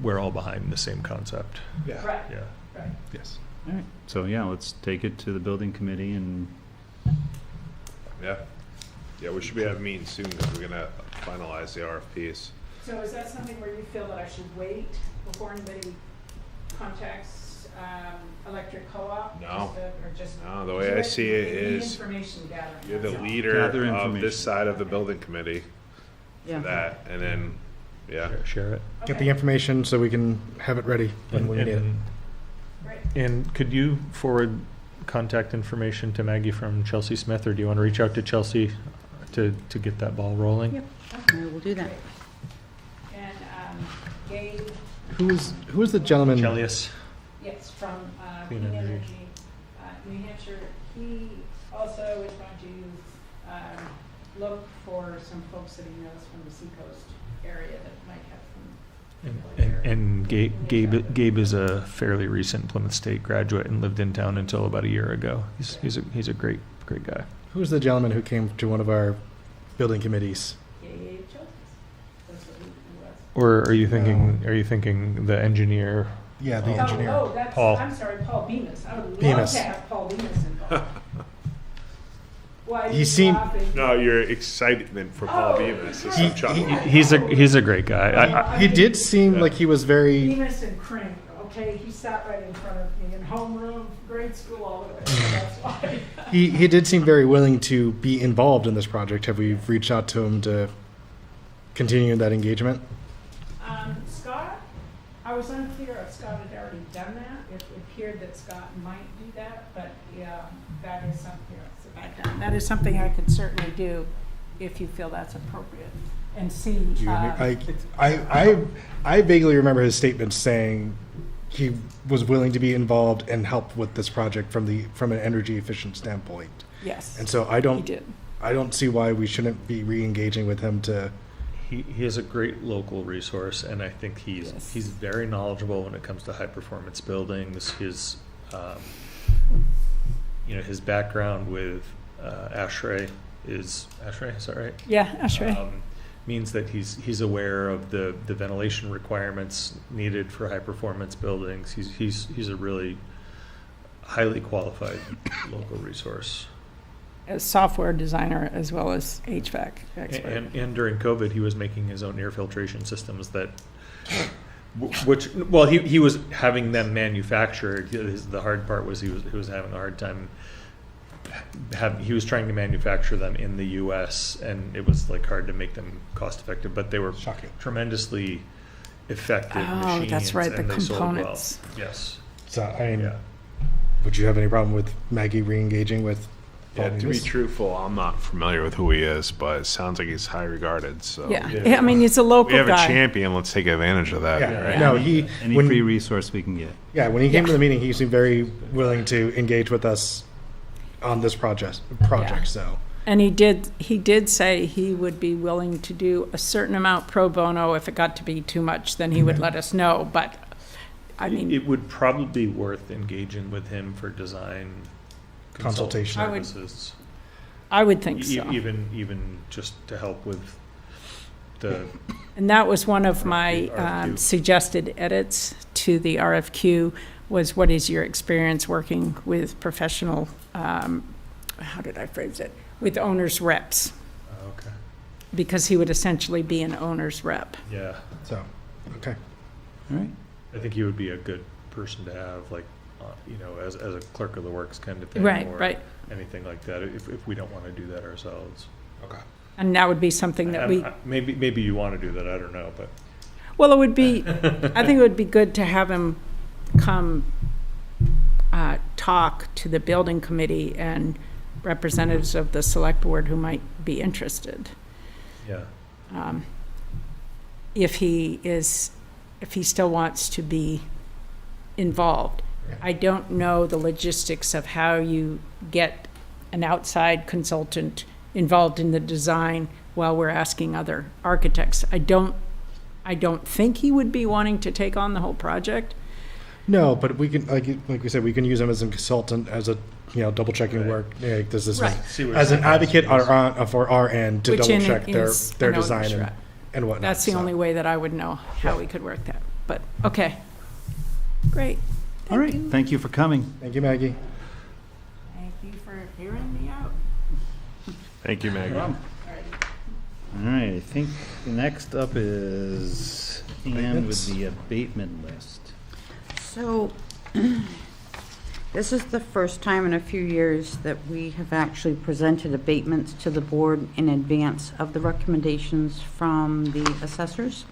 we're all behind the same concept. Yeah. Right, Yeah. right. Yes. All right, so yeah, let's take it to the building committee and Yeah. Yeah, we should be having a meeting soon because we're gonna finalize the RFPs. So is that something where you feel that I should wait before anybody contacts electric co-op? No. Or just? No, the way I see it You need is information gathering. you're the that's all. leader Gather of information. this side of the building committee Yeah. for that, and then, yeah. Share it. Get the information so we can have it ready when we need it. Great. And could you forward contact information to Maggie from Chelsea Smith, or do you want to reach out to Chelsea to get that ball rolling? Yep, I will do that. And Gabe, Who is the gentleman? Chelius. yes, from Clean Clean Energy. Energy, New Hampshire, he also is going to look for some folks that he knows from the Seacoast area that might have some. And Gabe is a fairly recent Plymouth State graduate and lived in town until about a year ago. He's a great guy. Who's the gentleman who came to one of our building committees? Gabe Childress. That's what he was. Or are you thinking the engineer? Yeah, the engineer. Oh, that's, Paul. I'm sorry, Paul Bemis. I would love Bemis. to have Paul Bemis involved. Why are He you seemed- laughing? No, your excitement for Paul Oh, Bemis is he- some chuckle. He's a great guy. He did seem like he was very. Bemis and Crane, okay? He sat right in front of me in homeroom, grade school, all the way. So that's why. He did seem very willing to be involved in this project. Have we reached out to him to continue that engagement? Scott, I was unclear if Scott had already done that. It appeared that Scott might do that, but yeah, that is something, that is something I could certainly do if you feel that's appropriate and see. I vaguely remember his statement saying he was willing to be involved and help with this project from an energy efficient standpoint. Yes. And so I He don't did. see why we shouldn't be re-engaging with him to. He is a great local resource, and I think he's very knowledgeable when it comes to high performance buildings. His his background with ASHRAE is that right? Yeah, ASHRAE. Means that he's aware of the ventilation requirements needed for high performance buildings. He's a really highly qualified local resource. A software designer as well as HVAC expert. And during COVID, he was making his own air filtration systems that, he was having them manufactured. The hard part was he was having a hard time. He was trying to manufacture them in the U.S. and it was like hard to make them cost effective, but they were tremendously effective machines. Oh, that's right, the and they sold components. well. Yes. So would you have any problem with Maggie re-engaging with Yeah, following to be this. truthful, I'm not familiar with who he is, but it sounds like he's high regarded, so. Yeah, I mean, he's a local We have a guy. champion, let's take advantage of that. Yeah, right? no, he, Any when, free resource we can get. yeah, when he came to the meeting, he seemed very willing to engage with us on this project, so. And he did say he would be willing to do a certain amount pro bono. If it got to be too much, then he would let us know. But, I mean, It would probably be worth engaging with him for design Consultation. consultant services. I would think so. Even just to help with the, And that was one of my RFQ. suggested edits to the RFQ, was what is your experience working with professional, how did I phrase it? With owner's reps, okay, because he would essentially be an owner's rep. yeah. So, okay. All right. I think he would be a good person to have, like, as a clerk of the works kind of thing. Right, or right. Anything like that, if we don't want to do that ourselves. Okay. And that would be something that we, Maybe you want to do that, I don't know, but. well, it would be, I think it would be good to have him come talk to the building committee and representatives of the select board who might be interested. Yeah. If he still wants to be involved. I don't know the logistics of how you get an outside consultant involved in the design while we're asking other architects. I don't think he would be wanting to take on the whole project. No, but we can, like we said, we can use him as a consultant, as a, double checking work. Like, does this, Right. as an advocate for our end to Which double in check it their is their an owner's design rep. and whatnot. That's the so. only way that I would know how we could work that. But, okay. Great. All right. Thank you for coming. Thank you, Maggie. Thank you for hearing me out. Thank you, Maggie. All right. I think next up is Ann with the abatement list. So, this is the first time in a few years that we have actually presented abatements to the board in advance of the recommendations from the assessors.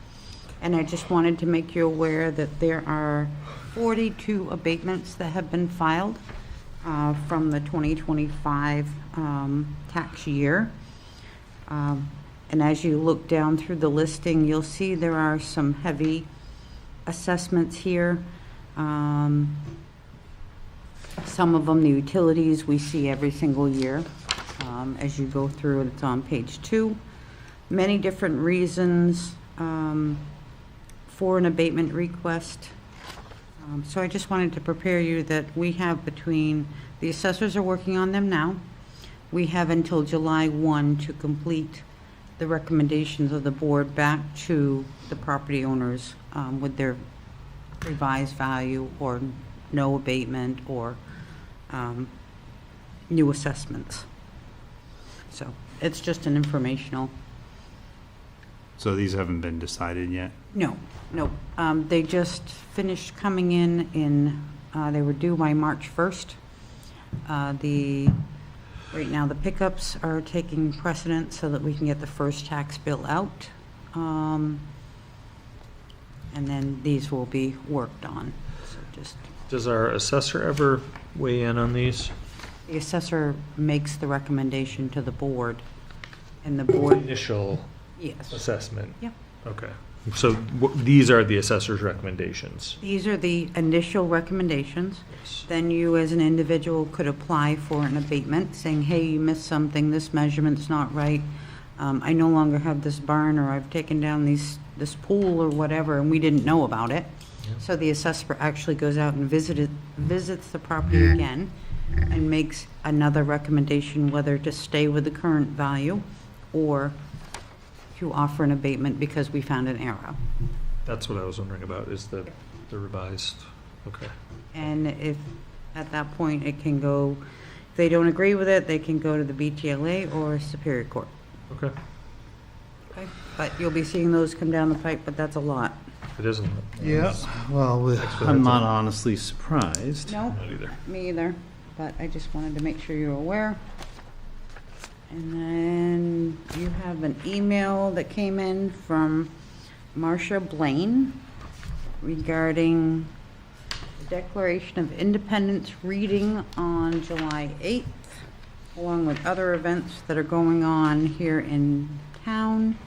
And I just wanted to make you aware that there are 42 abatements that have been filed from the 2025 tax year. And as you look down through the listing, you'll see there are some heavy assessments here. Some of them, the utilities, we see every single year. As you go through it, it's on page 2. Many different reasons for an abatement request. So I just wanted to prepare you that we have the assessors are working on them now. We have until July 1 to complete the recommendations of the board back to the property owners with their revised value or no abatement or new assessments. So it's just an informational. So these haven't been decided yet? No. They just finished coming in, they were due by March 1st. Right now, the pickups are taking precedence so that we can get the first tax bill out. And then these will be worked on. So just, Does our assessor ever weigh in on these? the assessor makes the recommendation to the board, and the board, Initial yes. assessment? Yep. Okay. So these are the assessor's recommendations? These are the initial recommendations. Then you, as an individual, could apply for an abatement, saying, hey, you missed something, this measurement's not right. I no longer have this barn, or I've taken down this pool or whatever, and we didn't know about it. So the assessor actually goes out and visits the property again and makes another recommendation whether to stay with the current value or to offer an abatement because we found an error. That's what I was wondering about, is the revised, okay. And if, at that point, it can go, if they don't agree with it, they can go to the BTLA or Superior Court. Okay. Okay? But you'll be seeing those come down the pipe, but that's a lot. It isn't. Yeah, well, I'm not honestly surprised. No, Not either. me either, but I just wanted to make sure you're aware. And then you have an email that came in from Marcia Blaine regarding the Declaration of Independence reading on July 8th. along with other events that are going on here in town.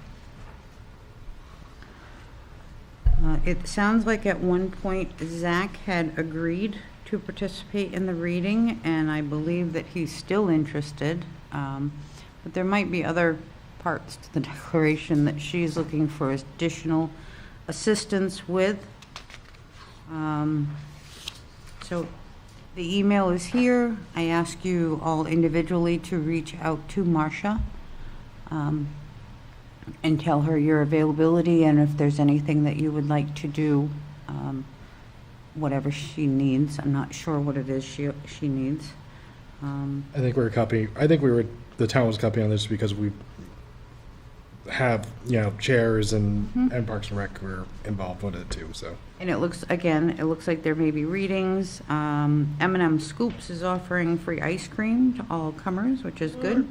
It sounds like at one point Zach had agreed to participate in the reading, and I believe that he's still interested. But there might be other parts to the declaration that she's looking for additional assistance with. So the email is here. I ask you all individually to reach out to Marcia and tell her your availability, and if there's anything that you would like to do, whatever she needs. I'm not sure what it is she needs. I think the town was copying on this because we have, chairs and Parks and Rec were involved with it too, so. And it looks like there may be readings. M&M Scoops is offering free ice cream to all comers, which is good.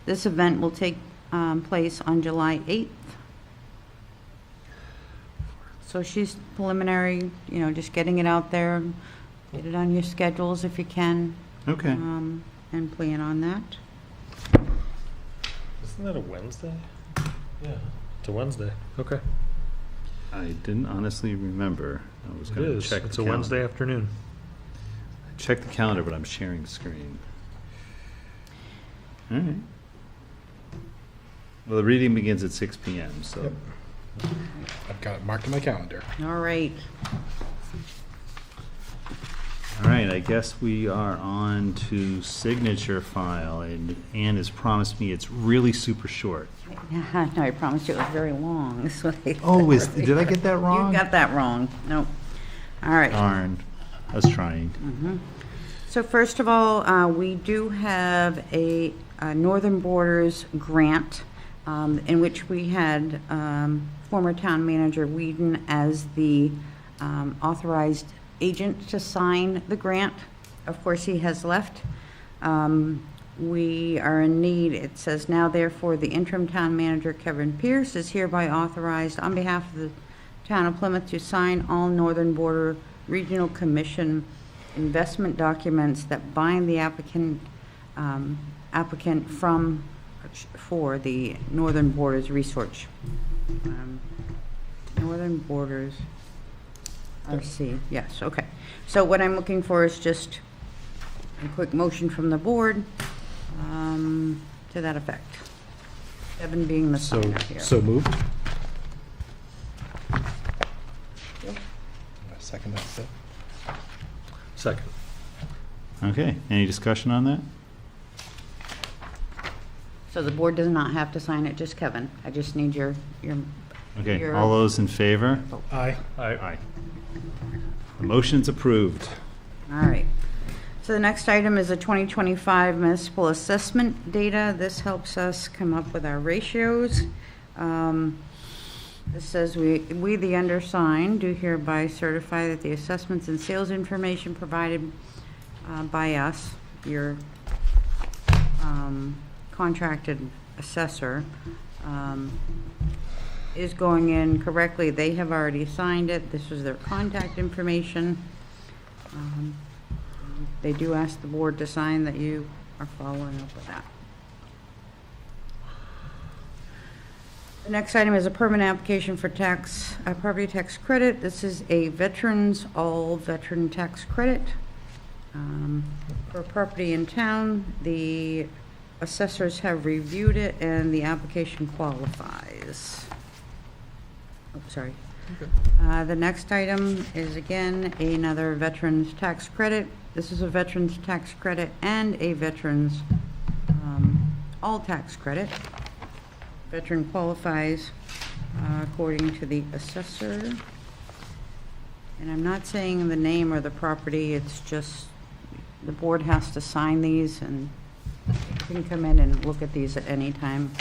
This event will take place on July 8th. So she's preliminary, just getting it out there. Get it on your schedules if you can. Okay. And plan on that. Isn't that a Wednesday? Yeah, it's a Wednesday. Okay. I didn't honestly remember. I was going to check. It's a Wednesday afternoon. I checked the calendar, but I'm sharing screen. All right. Well, the reading begins at 6 p.m., so. Yep. I've got it marked in my calendar. All right. All right, I guess we are on to signature file, and Ann has promised me it's really super short. No, I promised you it was very long. That's what I Oh, did I get that wrong? You got that wrong. Nope. All right. Darn, I was trying. So first of all, we do have a Northern Borders grant in which we had former town manager Whedon as the authorized agent to sign the grant. Of course, he has left. We are in need, it says, now therefore the interim town manager Kevin Pierce is hereby authorized on behalf of the town of Plymouth to sign all Northern Border Regional Commission investment documents that bind the applicant for the Northern Borders Research. Northern Borders RC, yes, okay. So what I'm looking for is just a quick motion from the board to that effect. Evan being the signer here. So moved. Second that. Second. Okay, any discussion on that? So the board does not have to sign it, just Kevin. I just need your Okay, all those in favor? Aye. Aye. The motion's approved. All right. So the next item is the 2025 municipal assessment data. This helps us come up with our ratios. This says we the undersigned do hereby certify that the assessments and sales information provided by us, your contracted assessor, is going in correctly. They have already signed it. This was their contact information. They do ask the board to sign that you are following up with that. The next item is a permanent application for property tax credit. This is a all veteran tax credit for property in town. The assessors have reviewed it and the application qualifies. Oh, sorry. Okay. The next item is again another veterans tax credit. This is a veterans tax credit and a veterans all tax credit. Veteran qualifies according to the assessor. And I'm not saying the name or the property, it's just the board has to sign these, and you can come in and look at these at any time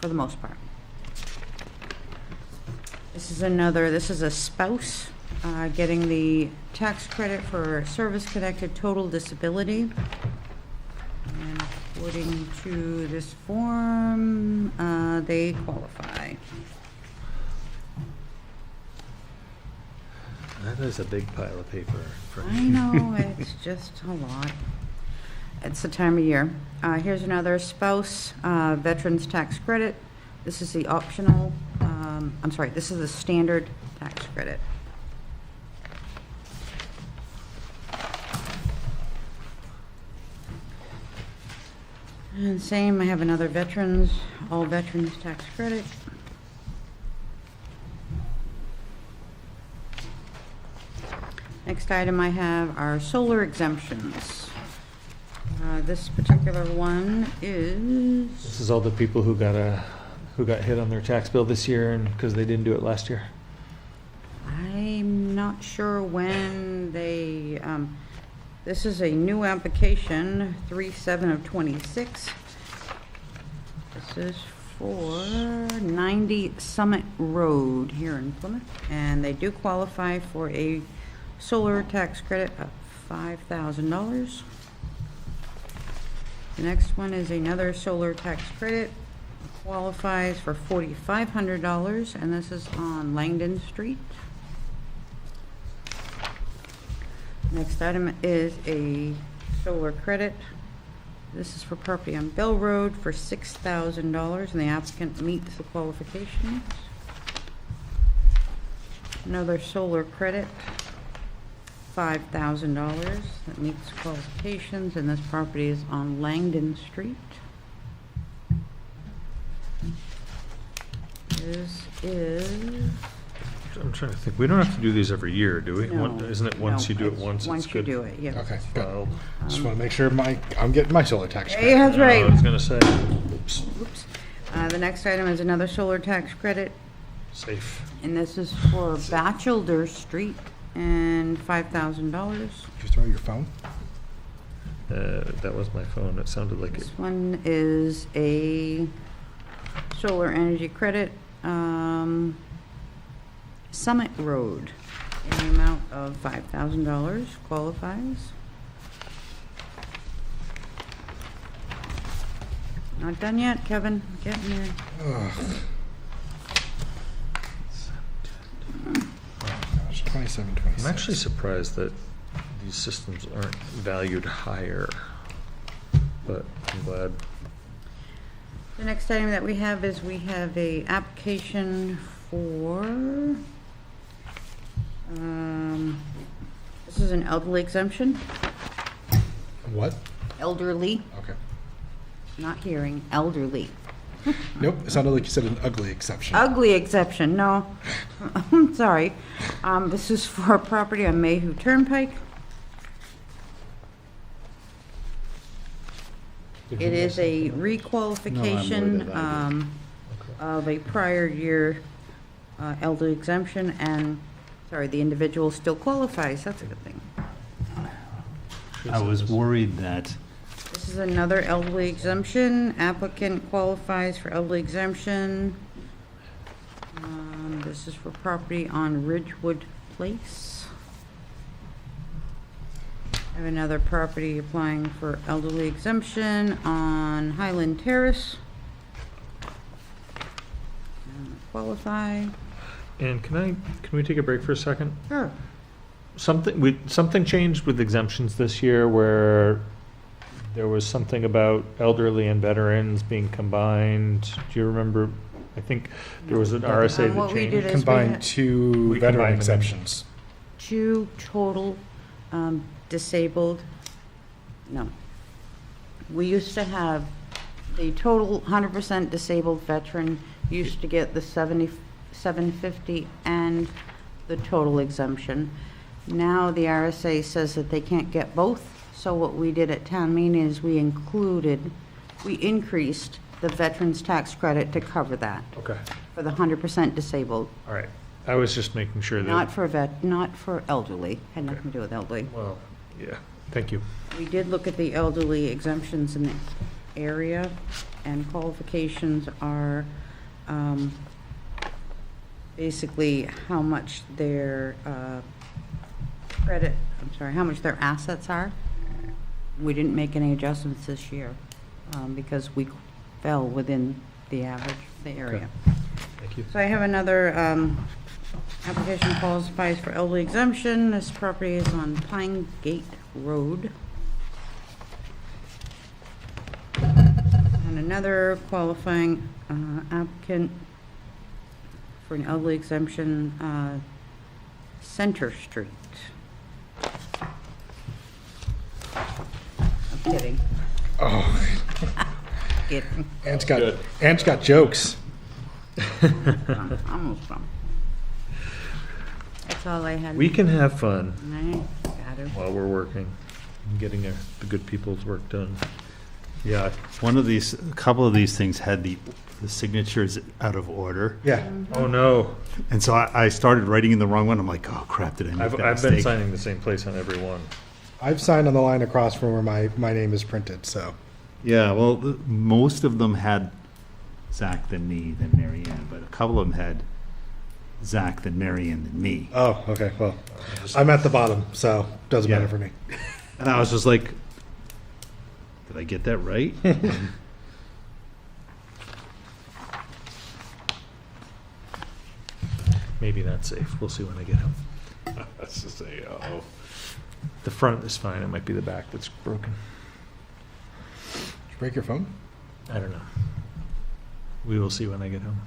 for the most part. This is a spouse getting the tax credit for service-connected total disability. And according to this form, they qualify. That is a big pile of paper. I know, it's just a lot. It's the time of year. Here's another spouse veterans tax credit. This is the optional, this is the standard tax credit. And same, I have another veterans, all veterans tax credit. Next item I have are solar exemptions. This particular one is, This is all the people who got hit on their tax bill this year and because they didn't do it last year. I'm not sure when they, this is a new application, 3/7 of 26. This is for 90 Summit Road here in Plymouth, and they do qualify for a solar tax credit of $5,000. The next one is another solar tax credit, qualifies for $4,500, and this is on Langdon Street. Next item is a solar credit. This is for property on Bell Road for $6,000, and the applicant meets the qualifications. Another solar credit, $5,000, that meets qualifications, and this property is on Langdon Street. This is, I'm trying to think. We don't have to do these every year, do we? No. Isn't it once No, you do it it's once, it's once you good? do it, yeah. Okay, good. Filed. Just want to make sure I'm getting my solar tax Hey, credit. that's right. I was gonna say, Oops. The next item is another solar tax credit, safe. and this is for Batchelder Street, and $5,000. Did you throw your phone? That was my phone. It sounded like it. This one is a solar energy credit, Summit Road, in the amount of $5,000, qualifies. Not done yet, Kevin, getting there. Gosh, 27, 26. I'm actually surprised that these systems aren't valued higher, but I'm glad. The next item that we have is we have a application for, this is an elderly exemption. What? Elderly, Okay. not hearing, elderly. Nope, it sounded like you said an ugly exception. Ugly exception, no. I'm sorry. This is for a property on Mayhew Turnpike. It is a requalification of a prior year elderly exemption, and, sorry, the individual still qualifies. That's a good thing. I was worried that This is another elderly exemption. Applicant qualifies for elderly exemption. This is for property on Ridgewood Place. I have another property applying for elderly exemption on Highland Terrace. Qualify. And can we take a break for a second? Sure. Something changed with exemptions this year where there was something about elderly and veterans being combined. Do you remember? I think there was an RSA What that we changed. did is Combined two We veteran combined them. exceptions. Two total disabled, no. We used to have the total 100% disabled veteran used to get the $750 and the total exemption. Now the RSA says that they can't get both, so what we did at town meeting is we increased the veterans tax credit to cover that Okay, for the 100% disabled, all right. I was just making sure that. not for elderly, had nothing to do with elderly. Well, yeah, thank you. We did look at the elderly exemptions in the area, and qualifications are basically how much their how much their assets are. We didn't make any adjustments this year because we fell within the average of the area. Thank you. So I have another application qualifies for elderly exemption. This property is on Pine Gate Road. And another qualifying applicant for an elderly exemption, Center Street. I'm kidding. Oh, Kidding. Ant's got jokes. Almost from. That's all I had. We can have fun Right, got it. while we're working and getting the good people's work done. Yeah. A couple of these things had the signatures out of order. Yeah. Oh, no. And so I started writing in the wrong one. I'm like, oh crap, did I make that I've been mistake? signing the same place on every one. I've signed on the line across from where my name is printed, so. Yeah, well, most of them had Zach, then me, then Mary Ann, but a couple of them had Zach, then Mary Ann, then me. Oh, okay, well, I'm at the bottom, so doesn't Yeah. matter for me. And I was just like, did I get that right? Maybe not safe. We'll see when I get home. Let's just say, oh. The front is fine. It might be the back that's broken. Did you break your phone? I don't know. We will see when I get home.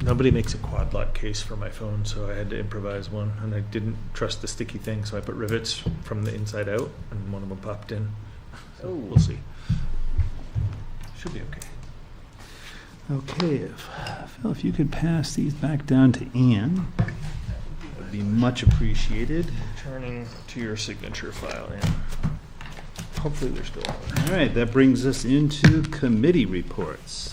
Nobody makes a quad lock case for my phone, so I had to improvise one, and I didn't trust the sticky thing, so I put rivets from the inside out, and one of them popped in. So we'll see. Should be okay. Okay, Phil, if you could pass these back down to Ann, that would be much appreciated. Turning to your signature file, and hopefully they're still on. All right, that brings us into committee reports.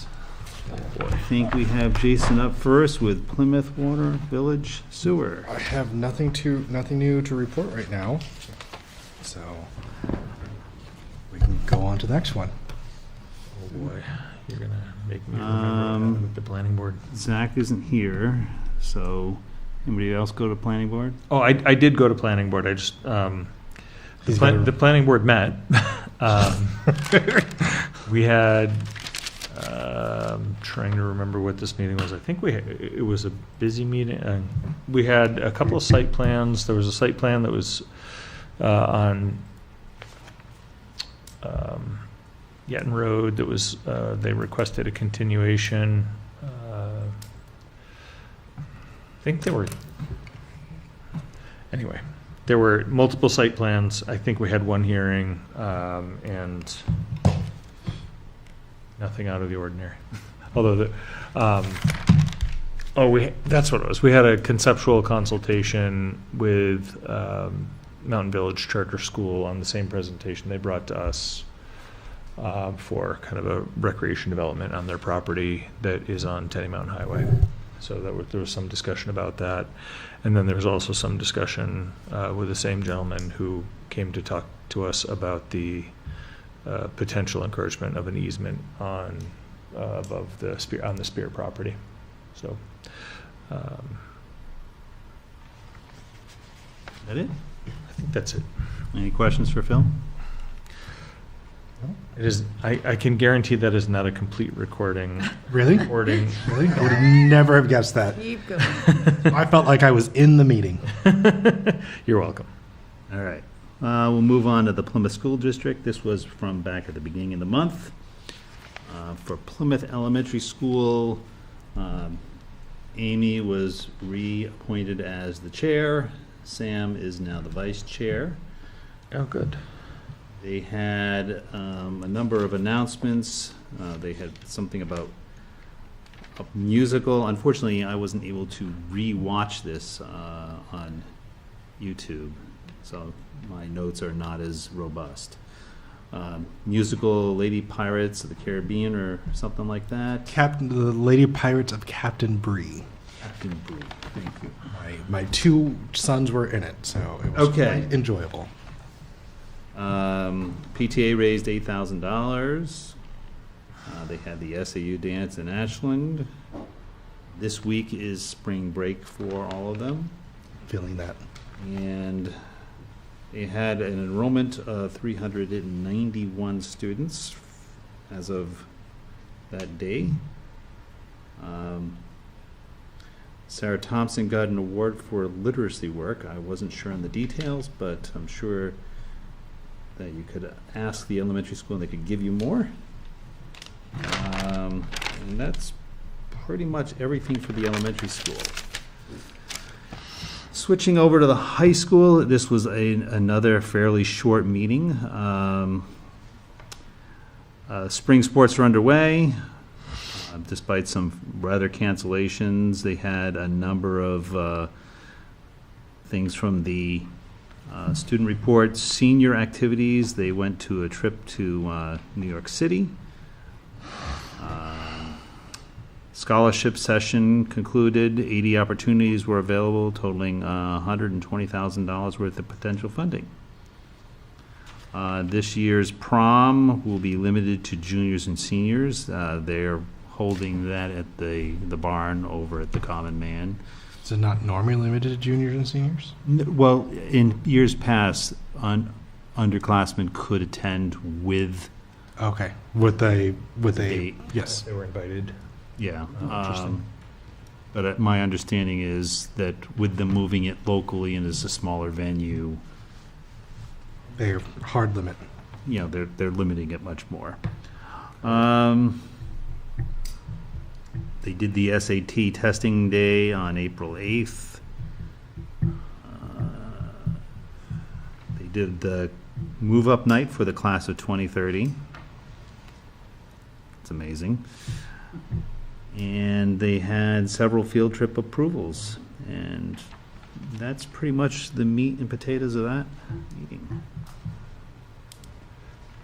I think we have Jason up first with Plymouth Water Village Sewer. I have nothing new to report right now, so we can go on to the next one. Oh boy, you're gonna make me remember with the planning board. Zach isn't here, so anybody else go to planning board? Oh, I did go to planning board. I just the planning board met. We had. Trying to remember what this meeting was. I think it was a busy meeting. We had a couple of site plans. There was a site plan that was on Yetton Road that was, they requested a continuation. I think anyway, there were multiple site plans. I think we had one hearing, and nothing out of the ordinary. Although that's what it was. We had a conceptual consultation with Mountain Village Charter School on the same presentation they brought to us for kind of a recreation development on their property that is on Tenny Mountain Highway. So there was some discussion about that. And then there was also some discussion with the same gentleman who came to talk to us about the potential encouragement of an easement on above the Spear property. So, Is that it? I think that's it. Any questions for Phil? It is. I can guarantee that is not a complete recording. Really? Recording. Really? I would never have guessed that. Keep going. I felt like I was in the meeting. You're welcome. All right. We'll move on to the Plymouth School District. This was from back at the beginning of the month. For Plymouth Elementary School, Amy was reappointed as the chair. Sam is now the vice chair. Oh, good. They had a number of announcements. They had something about a musical. Unfortunately, I wasn't able to re-watch this on YouTube, so my notes are not as robust. Musical Lady Pirates of the Caribbean or something like that. The Lady Pirates of Captain Bree. Captain Bree, thank you. My two sons were in it, so it was quite enjoyable. PTA raised $8,000. They had the SAU dance in Ashland. This week is spring break for all of them. Feeling that. And they had an enrollment of 391 students as of that day. Sarah Thompson got an award for literacy work. I wasn't sure on the details, but I'm sure that you could ask the elementary school and they could give you more. And that's pretty much everything for the elementary school. Switching over to the high school, this was another fairly short meeting. Spring sports are underway. Despite some weather cancellations, they had a number of things from the student report. Senior activities, they went to a trip to New York City. Scholarship session concluded. 80 opportunities were available, totaling $120,000 worth of potential funding. This year's prom will be limited to juniors and seniors. They're holding that at the barn over at the Common Man. Is it not normally limited to juniors and seniors? Well, in years past, underclassmen could attend with. Okay, with a yes. They were invited. Yeah. Oh, interesting. But my understanding is that with them moving it locally and as a smaller venue, They're hard limit. you know, they're limiting it much more. They did the SAT testing day on April 8th. They did the move-up night for the class of 2030. It's amazing. And they had several field trip approvals. And that's pretty much the meat and potatoes of that meeting.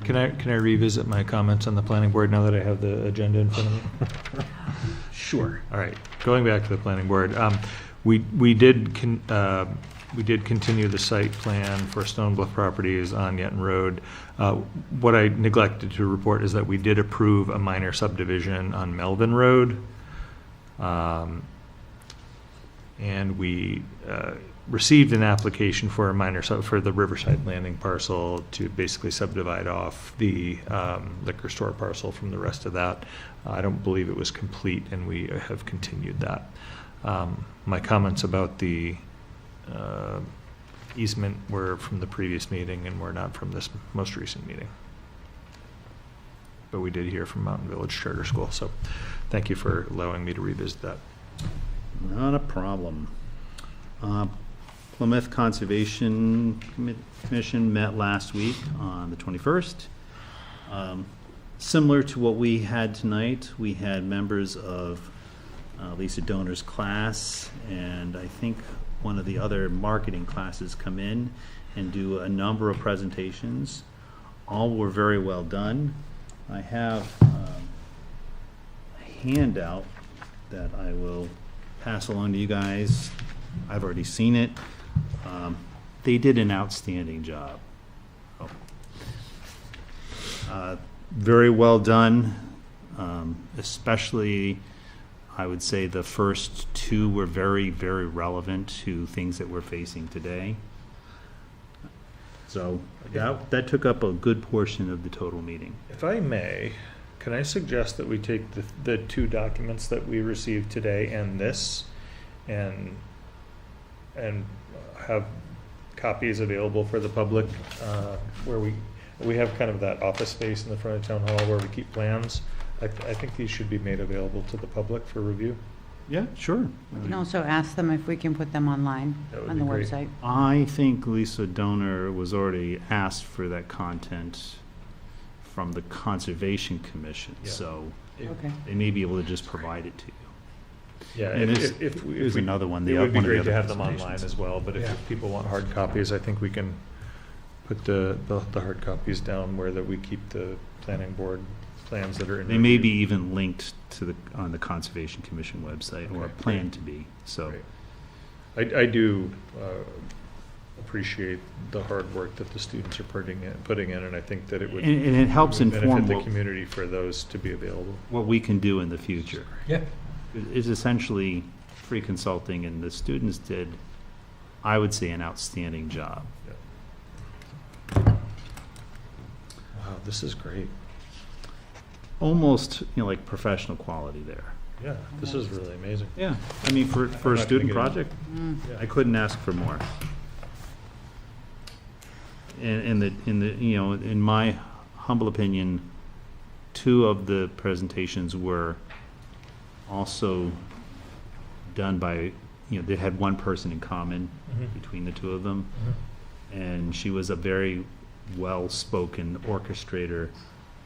Can I revisit my comments on the planning board now that I have the agenda in front of me? Sure. All right, going back to the planning board, we did continue the site plan for Stone Bluff Properties on Yetton Road. What I neglected to report is that we did approve a minor subdivision on Melvin Road. And we received an application for a minor for the Riverside Landing parcel to basically subdivide off the liquor store parcel from the rest of that. I don't believe it was complete, and we have continued that. My comments about the easement were from the previous meeting and were not from this most recent meeting. But we did hear from Mountain Village Charter School, so thank you for allowing me to revisit that. Not a problem. Plymouth Conservation Commission met last week on the 21st. Similar to what we had tonight, we had members of Lisa Donor's class, and I think one of the other marketing classes come in and do a number of presentations. All were very well done. I have a handout that I will pass along to you guys. I've already seen it. They did an outstanding job. Very well done, especially I would say the first two were very, very relevant to things that we're facing today. So that took up a good portion of the total meeting. If I may, can I suggest that we take the two documents that we received today and this and have copies available for the public where we have kind of that office space in the front of town hall where we keep plans. I think these should be made available to the public for review. Yeah, sure. We can also ask them if we can put them online That would on the be great. website. I think Lisa Donor was already asked for that content from the Conservation Commission, Yeah. so Okay. they may be able to just provide it to you. Yeah, And if we, another one. it would be one of the great to other have them online presentations. as well, but Yeah. if people want hard copies, I think we can put the hard copies down where that we keep the planning board plans that are in. They may review. be even linked to on the Conservation Commission website, or Okay, plan great. to be, so. Great. I do appreciate the hard work that the students are putting in, and I think that it would. And it helps would inform benefit the what- community for those to be available. What we can do in the future. Yeah. It's essentially free consulting, and the students did, I would say, an outstanding job. Wow, this is great. Almost, like professional quality there. Yeah, this is really amazing. Yeah, I mean, for I'm a not gonna student get it. project, I couldn't ask for more. And in my humble opinion, 2 of the presentations were also done by, they had one person in common between the 2 of them. And she was a very well-spoken orchestrator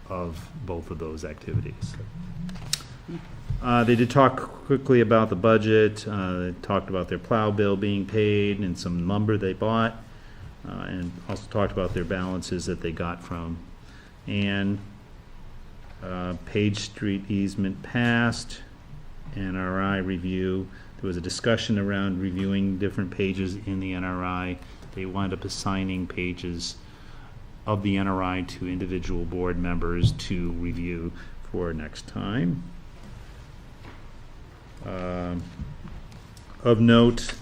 of both of those activities. They did talk quickly about the budget. They talked about their plow bill being paid and some lumber they bought, and also talked about their balances that they got from Ann. Page Street easement passed. NRI review. There was a discussion around reviewing different pages in the NRI. They wound up assigning pages of the NRI to individual board members to review for next time. Of note,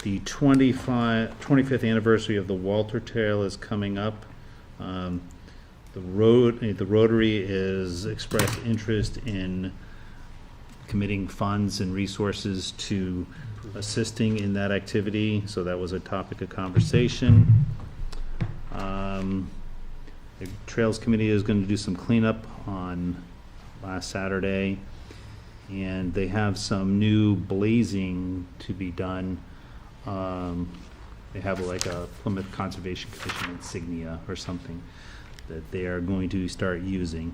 the 25th anniversary of the Walter Trail is coming up. The Rotary has expressed interest in committing funds and resources to assisting in that activity, so that was a topic of conversation. The Trails Committee is going to do some cleanup on last Saturday, and they have some new blazing to be done. They have like a Plymouth Conservation Commission insignia or something that they are going to start using.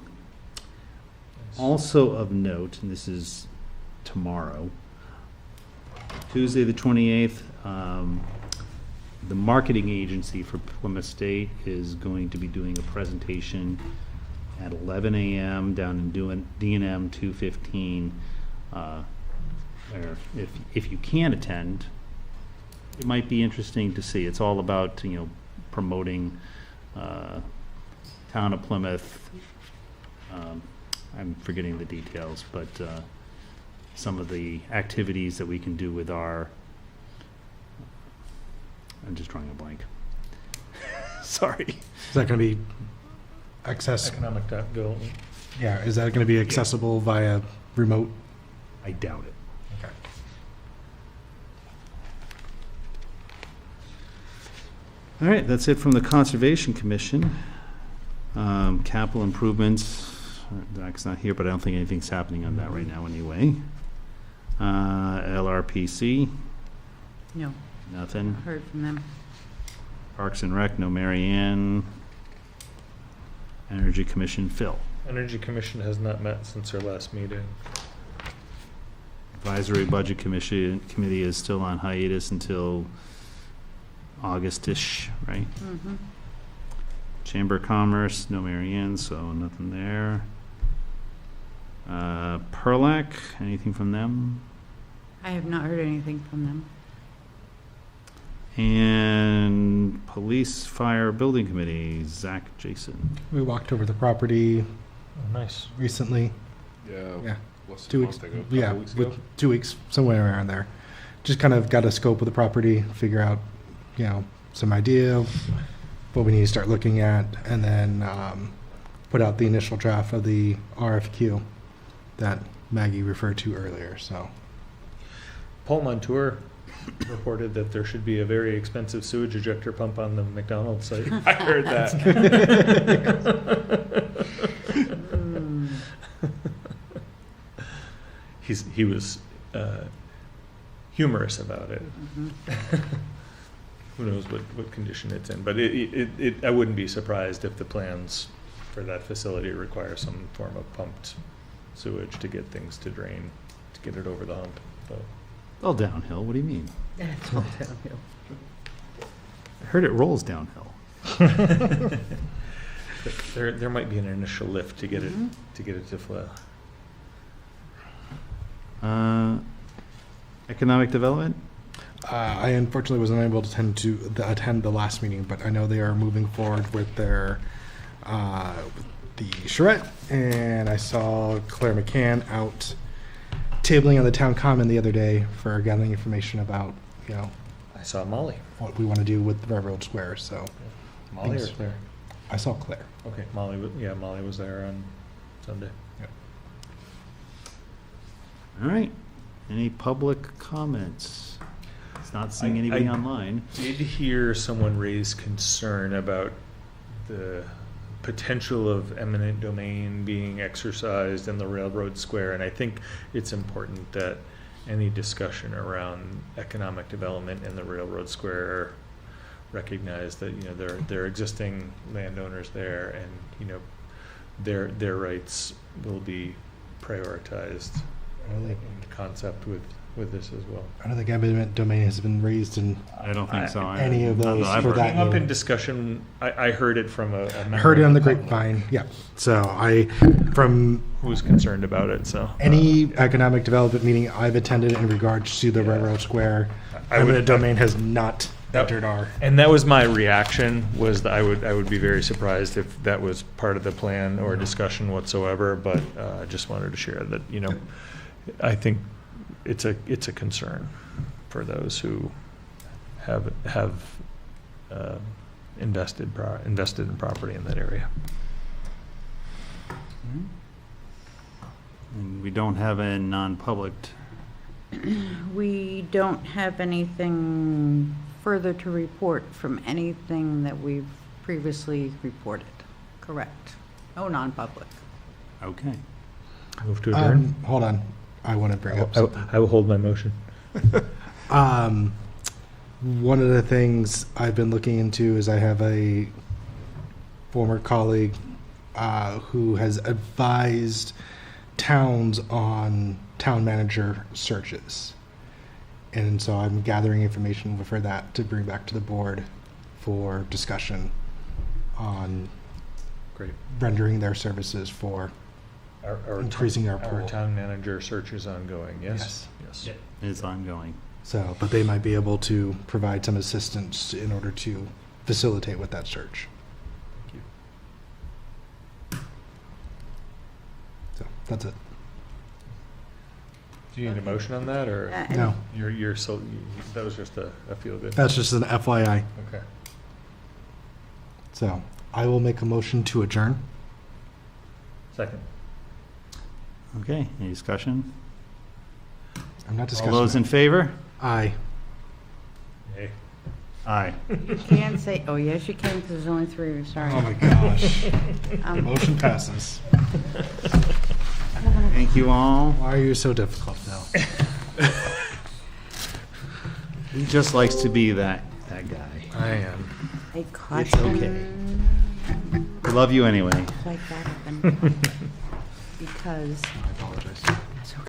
Also of note, and this is tomorrow, Tuesday the 28th, the marketing agency for Plymouth State is going to be doing a presentation at 11 a.m. down in D&M 215. If you can attend, it might be interesting to see. It's all about, promoting town of Plymouth. I'm forgetting the details, but some of the activities that we can do with our, I'm just drawing a blank. Sorry. Is that going to be Economic development. Yeah, is that going to be accessible via remote? I doubt it. Okay. All right, that's it from the Conservation Commission. Capital improvements, Zach's not here, but I don't think anything's happening on that right now anyway. LRPC, No, nothing. heard from them. Parks and Rec, no Mary Ann. Energy Commission, Phil. Energy Commission has not met since our last meeting. Advisory Budget Committee is still on hiatus until August-ish, right? Mm-hmm. Chamber of Commerce, no Mary Ann, so nothing there. Perlac, anything from them? I have not heard anything from them. And Police, Fire, Building Committee, Zach, Jason. We walked over the property Oh, nice. recently. Yeah. Less than 2 a weeks. month ago, Yeah, couple weeks ago. 2 weeks, somewhere around there. Just kind of got a scope of the property, figure out, some idea of what we need to start looking at, and then put out the initial draft of the RFQ that Maggie referred to earlier. So Paul Montour reported that there should be a very expensive sewage ejector pump on the McDonald's site. I heard that. He was humorous about it. Who knows what condition it's in, but I wouldn't be surprised if the plans for that facility require some form of pumped sewage to get things to drain, to get it over the hump. So. All downhill, what do you mean? It's all downhill. I heard it rolls downhill. There might be an initial lift to get it to flow. Economic Development? I unfortunately was unable to attend the last meeting, but I know they are moving forward with their the charrette, and I saw Claire McCann out tabling on the town common the other day for gathering information about I saw Molly. what we want to do with the Railroad Square. So Molly or Thanks. Claire? I saw Claire. Okay, Molly was there on Sunday. All right. Any public comments? It's not seeing anybody online. Did hear someone raise concern about the potential of eminent domain being exercised in the railroad square, and I think it's important that any discussion around economic development in the railroad square recognize that, you know, there are existing landowners there, and, you know, their rights will be prioritized in concept with this as well. I don't think eminent domain has been raised in I don't think so. any of those for that. Came up in discussion, I heard it from a member Heard it on the of public grapevine, yeah. So from who was concerned about it, so. any economic development meeting I've attended in regards to the railroad square, eminent domain has not entered our. And that was my reaction, was that I would be very surprised if that was part of the plan or discussion whatsoever, but I just wanted to share that, you know, I think it's a concern for those who have invested in property in that area. And we don't have a non-public. We don't have anything further to report from anything that we've previously reported. Correct. No non-public. Okay. Move to adjourn. Hold on, I want to bring up something. I will hold my motion. One of the things I've been looking into is I have a former colleague who has advised towns on town manager searches. And so I'm gathering information for that to bring back to the board for discussion on Great. rendering their services for increasing our pool. Our town manager search is ongoing, yes? Yes. It's ongoing. So, but they might be able to provide some assistance in order to facilitate with that search. Thank you. So that's it. Do you need a motion on that, or? No. You're so, that was just a feel good. That's just an FYI. Okay. So I will make a motion to adjourn. Second. Okay, any discussion? I'm not discussing. All those in favor? Aye. Hey. Aye. You can't say, oh, yes, you can, because there's only three, sorry. Oh my gosh. Motion passes. Thank you all. Why are you so difficult now? He just likes to be that guy. I am. A It's caution. okay. We love you anyway. Like that happen. Because